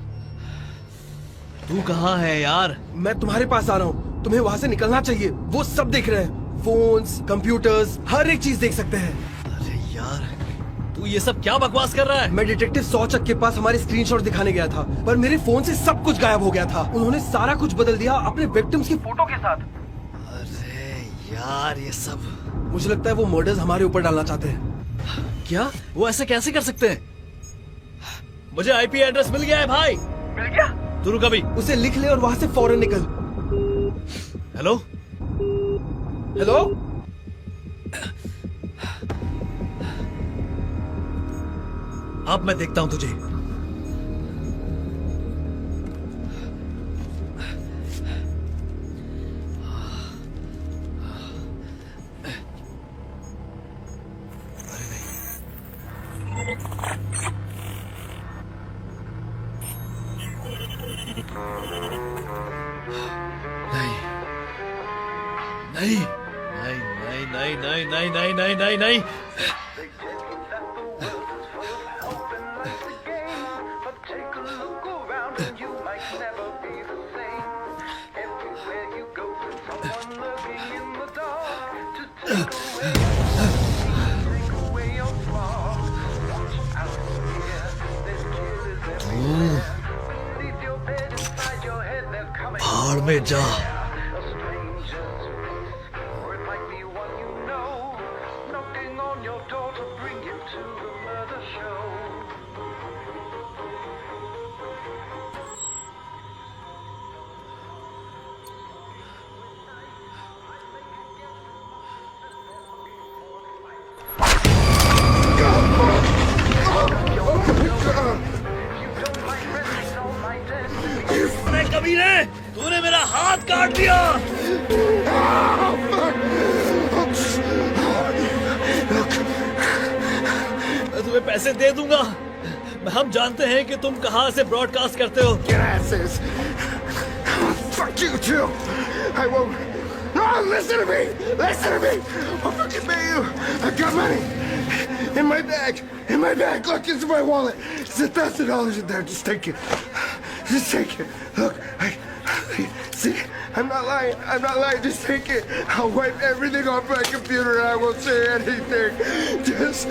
तू कहाँ है यार? मैं तुम्हारे पास आ रहा हूँ, तुम्हें वहाँ से निकलना चाहिए। वो सब देख रहे हैं, फोन्स, कंप्यूटर्स, हर एक चीज देख सकते हैं। अरे यार, तू ये सब क्या बकवास कर रहा है? मैं डिटेक्टिव सौचक के पास हमारे स्क्रीनशॉट दिखाने गया था, पर मेरे फोन से सब कुछ गायब हो गया था। उन्होंने सारा कुछ बदल दिया अपने विक्टिम्स की फोटो के साथ। अरे यार, ये सब मुझे लगता है वो मर्डर्स हमारे ऊपर डालना चाहते हैं। क्या? वो ऐसा कैसे कर सकते हैं? मुझे आईपी एड्रेस मिल गया है भाई। मिल गया? तू रुक अभी। उसे लिख ले और वहां से फौरन निकल। हेलो हेलो, अब मैं देखता हूं तुझे। नहीं नहीं नहीं नहीं नहीं नहीं नहीं नहीं नहीं। भाड़ में जा। कमीने, तूने मेरा हाथ काट दिया। मैं तुम्हें पैसे दे दूंगा। हम जानते हैं कि तुम कहां से ब्रॉडकास्ट करते हो। Fuck you too. I won't. No, listen to me. Listen to me. I'll fucking pay you. I got money in my bag. In my bag. Look, it's my wallet. It's $1,000 in there. Just take it. Just take it. Look, see, I'm not lying. I'm not lying. Just take it. I'll wipe everything off my computer and I won't say anything. Just.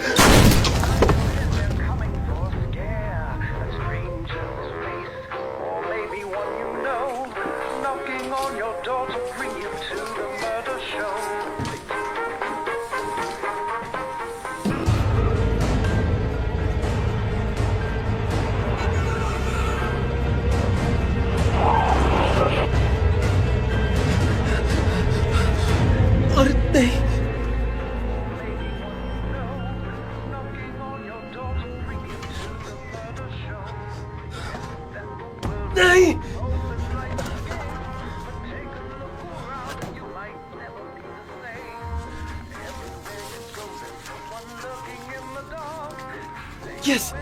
नहीं, yes.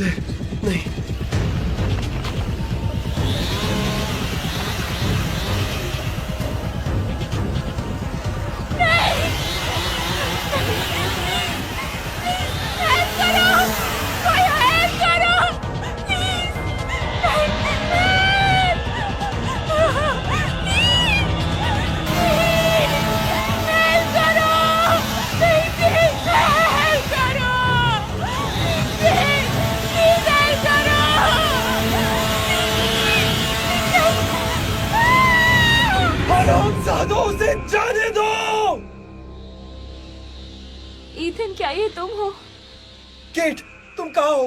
Clear नहीं। उसे जाने दो। Ethan, क्या ये तुम हो? Cat, तुम कहाँ हो?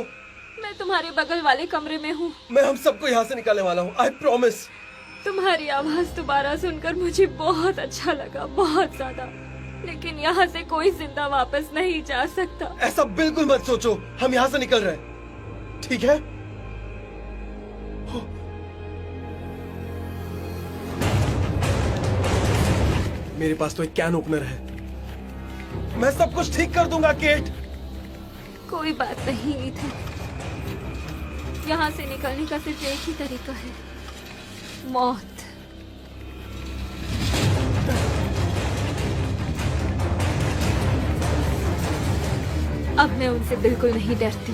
मैं तुम्हारे बगल वाले कमरे में हूँ। मैं हम सबको यहाँ से निकालने वाला हूँ, आई प्रॉमिस। तुम्हारी आवाज दोबारा सुनकर मुझे बहुत अच्छा लगा, बहुत ज्यादा। लेकिन यहाँ से कोई जिंदा वापस नहीं जा सकता। ऐसा बिल्कुल मत सोचो, हम यहाँ से निकल रहे हैं, ठीक है? मेरे पास तो एक कैन ओपनर है, मैं सब कुछ ठीक कर दूंगा केट। कोई बात नहीं ईथन, यहाँ से निकलने का सिर्फ एक ही तरीका है, मौत। अब मैं उनसे बिल्कुल नहीं डरती।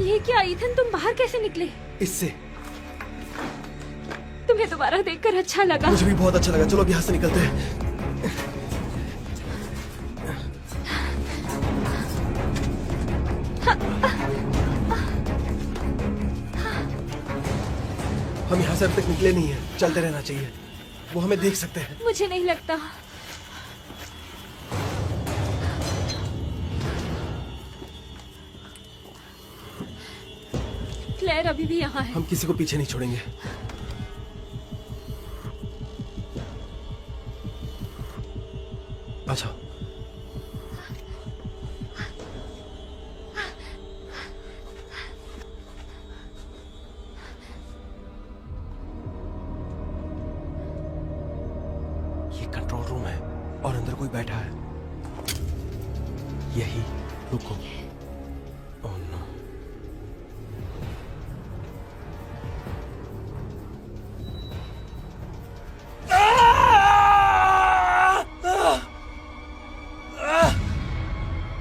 ये क्या ईथन, तुम बाहर कैसे निकले? इससे। तुम्हें दोबारा देखकर अच्छा लगा। मुझे भी बहुत अच्छा लगा। चलो अब यहाँ से निकलते हैं। हम यहाँ से अब तक निकले नहीं हैं, चलते रहना चाहिए, वो हमें देख सकते हैं। मुझे नहीं लगता। क्लेयर अभी भी यहाँ है। हम किसी को पीछे नहीं छोड़ेंगे। अच्छा, ये कंट्रोल रूम है और अंदर कोई बैठा है। यही, रुको। Oh no.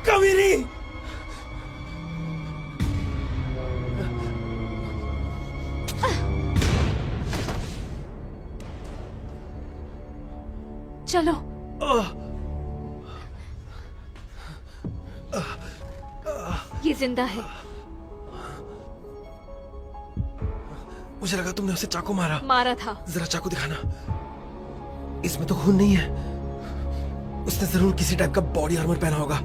कमीनी! चलो। ये जिंदा है। मुझे लगा तुमने उसे चाकू मारा। मारा था। जरा चाकू दिखाना। इसमें तो खून नहीं है। उसने जरूर किसी टाइप का बॉडी आर्मर पहना होगा।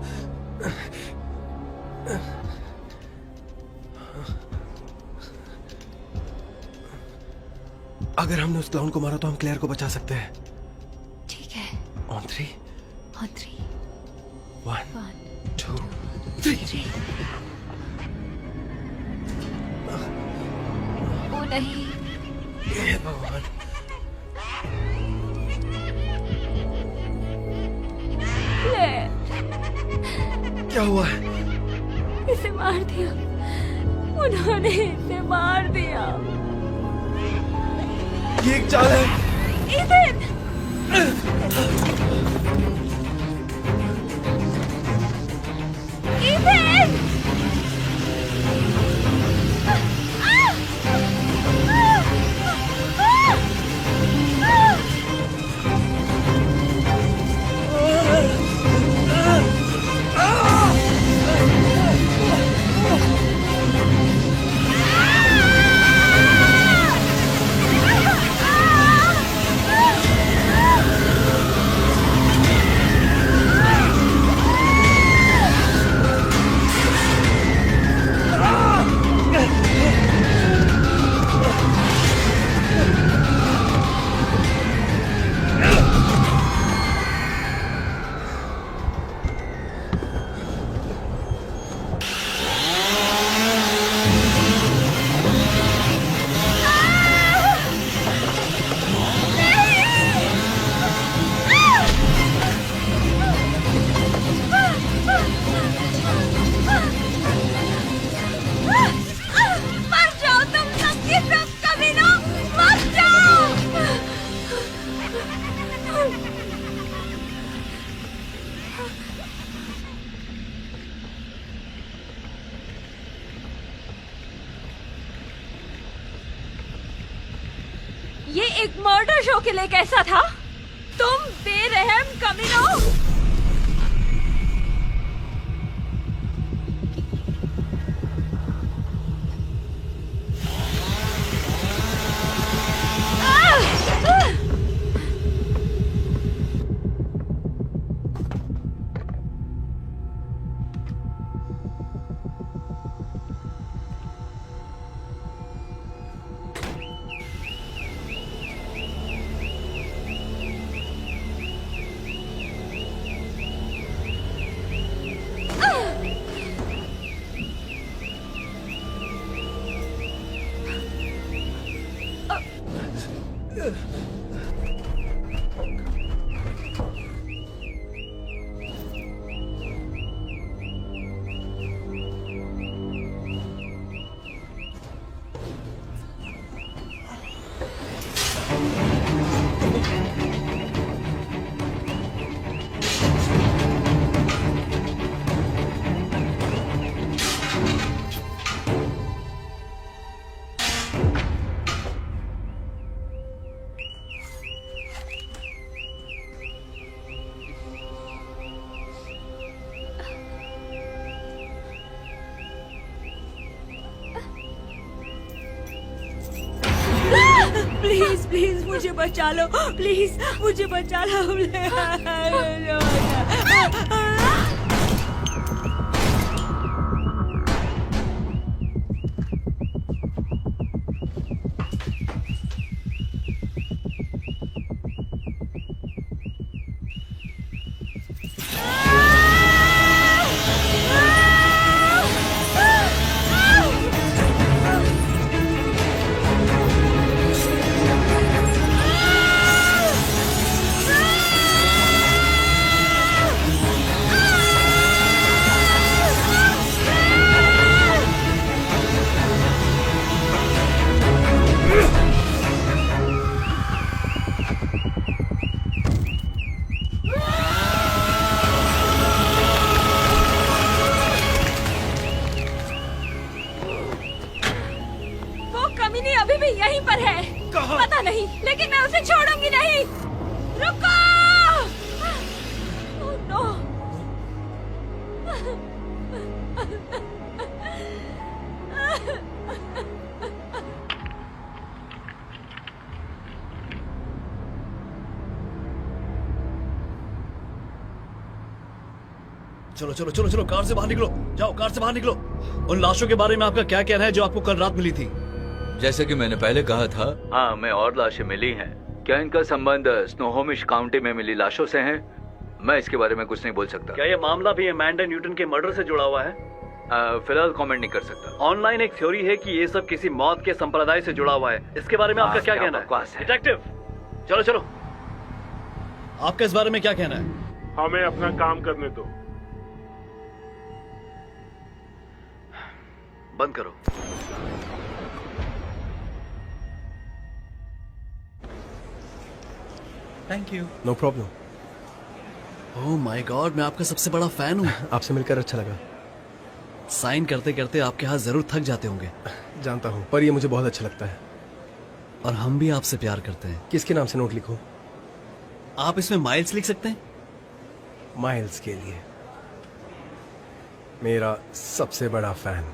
अगर हमने उस क्लाउन को मारा तो हम क्लेयर को बचा सकते हैं। ठीक है। On 3 On 3 1 2 3। वो नहीं। हे भगवान। क्या हुआ है? इसे मार दिया, उन्होंने इसे मार दिया। ये एक चाल है। ईथन! ईथन! ये एक मर्डर शो के लिए कैसा था? तुम बेरहम कमीनों! प्लीज प्लीज मुझे बचा लो, प्लीज मुझे बचा लो। पता नहीं, लेकिन मैं उसे छोड़ूंगी नहीं। रुको! Oh, no! चलो चलो चलो चलो, कार से बाहर निकलो, जाओ कार से बाहर निकलो। उन लाशों के बारे में आपका क्या कहना है जो आपको कल रात मिली थी? जैसे कि मैंने पहले कहा था, हाँ, हमें और लाशें मिली हैं। क्या इनका संबंध स्नोहोमिश काउंटी में मिली लाशों से है? मैं इसके बारे में कुछ नहीं बोल सकता। क्या ये मामला भी अमेंडा न्यूटन के मर्डर से जुड़ा हुआ है? फिलहाल कमेंट नहीं कर सकता। ऑनलाइन एक थ्योरी है कि ये सब किसी मौत के संप्रदाय से जुड़ा हुआ है। इसके बारे में आपका क्या कहना है? डिटेक्टिव, चलो चलो, आपका इस बारे में क्या कहना है? हमें अपना काम करने दो। बंद करो। Thank you. No problem. Oh my God, मैं आपका सबसे बड़ा फैन हूँ। आपसे मिलकर अच्छा लगा। साइन करते करते आपके हाथ जरूर थक जाते होंगे। जानता हूँ, पर ये मुझे बहुत अच्छा लगता है। और हम भी आपसे प्यार करते हैं। किसके नाम से नोट लिखूं? आप इसमें माइल्स लिख सकते हैं। माइल्स के लिए, मेरा सबसे बड़ा fan.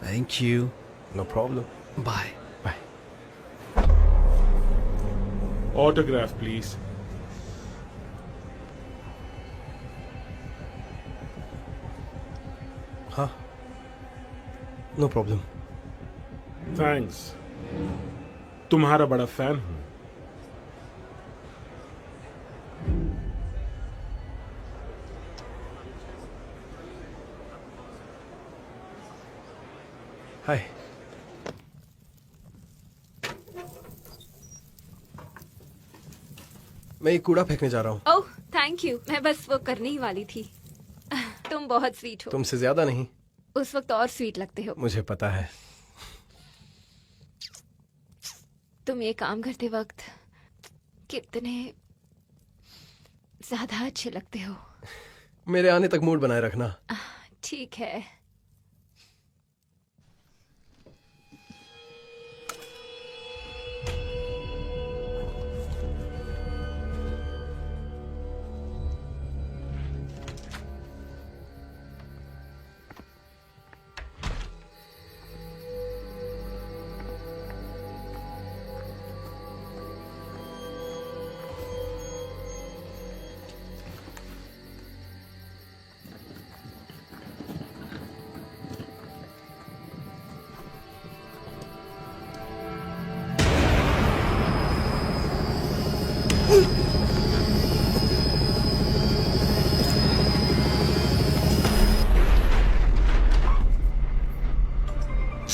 Thank you. No problem. Bye bye. Autograph please. हाँ, नो प्रॉब्लम। थैंक्स, तुम्हारा बड़ा फैन हूं। हाय। मैं ये कूड़ा फेंकने जा रहा हूँ। ओह थैंक यू, मैं बस वो करने ही वाली थी। तुम बहुत स्वीट हो। तुमसे ज्यादा नहीं। उस वक्त और स्वीट लगते हो। मुझे पता है। तुम ये काम करते वक्त कितने ज्यादा अच्छे लगते हो। मेरे आने तक मूड बनाए रखना। ठीक है।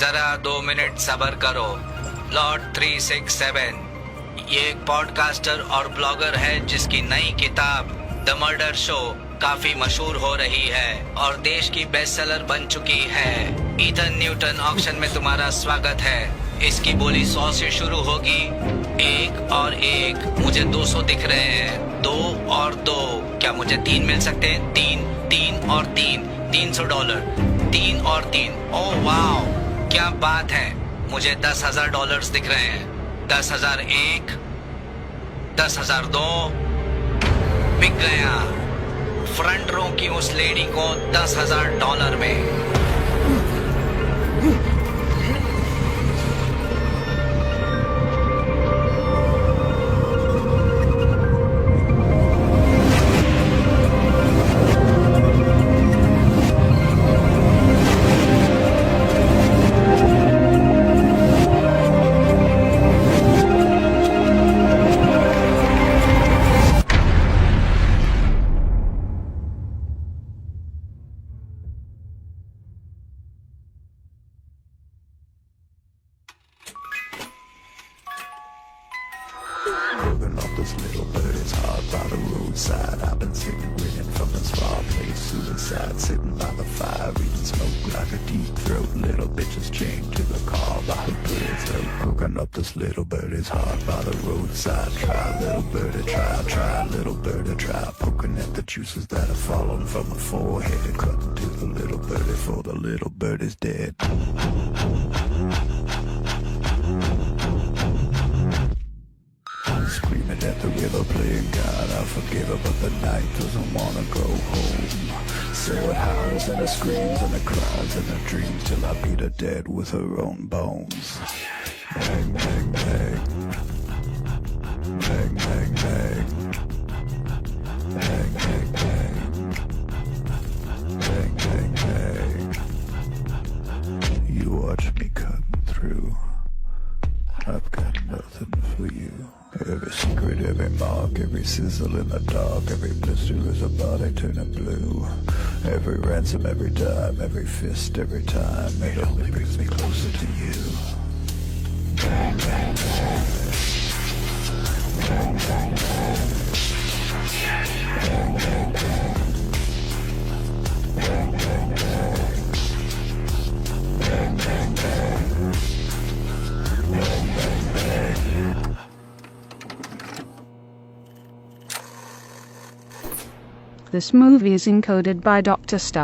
जरा 2 मिनट सब्र करो। लॉर्ड 367 ये एक पॉडकास्टर और ब्लॉगर है जिसकी नई किताब द मर्डर शो काफी मशहूर हो रही है और देश की बेस्टसेलर बन चुकी है। ईथन न्यूटन ऑक्शन में तुम्हारा स्वागत है। इसकी बोली 100 से शुरू होगी। 1 और 1 मुझे 200 दिख रहे हैं। 2 और 2 क्या मुझे 3 मिल सकते हैं? 3 और 3 $300। 3 और 3 ओह वाह क्या बात है। मुझे $10,000 दिख रहे हैं। 10,001 10,002 बिक गया। फ्रंट रो की उस लेडी को $10,000 में। Moving off this little bird is hard by the roadside. I've been sitting grinning from this far place. Suicide sitting by the fire, eating smoke like a deep throat. Little bitches chained to the car by her birds. Hooking up this little bird is hard by the roadside. Try little birdie, try little birdie, try. Poking at the juices that have fallen from her forehead. Cutting to the little birdie for the little bird is dead. Screaming at the river, playing God, I forgive her, but the night doesn't wanna go home. So it howls and it screams and it cries and it dreams till I beat her dead with her own bones. Bang, bang, bang. Bang, bang, bang. Bang, bang, bang. Bang, bang, bang. You watch me cutting through. I've got nothing for you. Every secret, every mark, every sizzle in the dark, every blister is a body turning blue. Every ransom, every dime, every fist, every time, it only brings me closer to you. Bang, bang, bang. Bang, bang, bang. Bang, bang, bang. Bang, bang, bang. Bang, bang, bang. Bang, bang, bang. This movie is encoded by Dr. Star.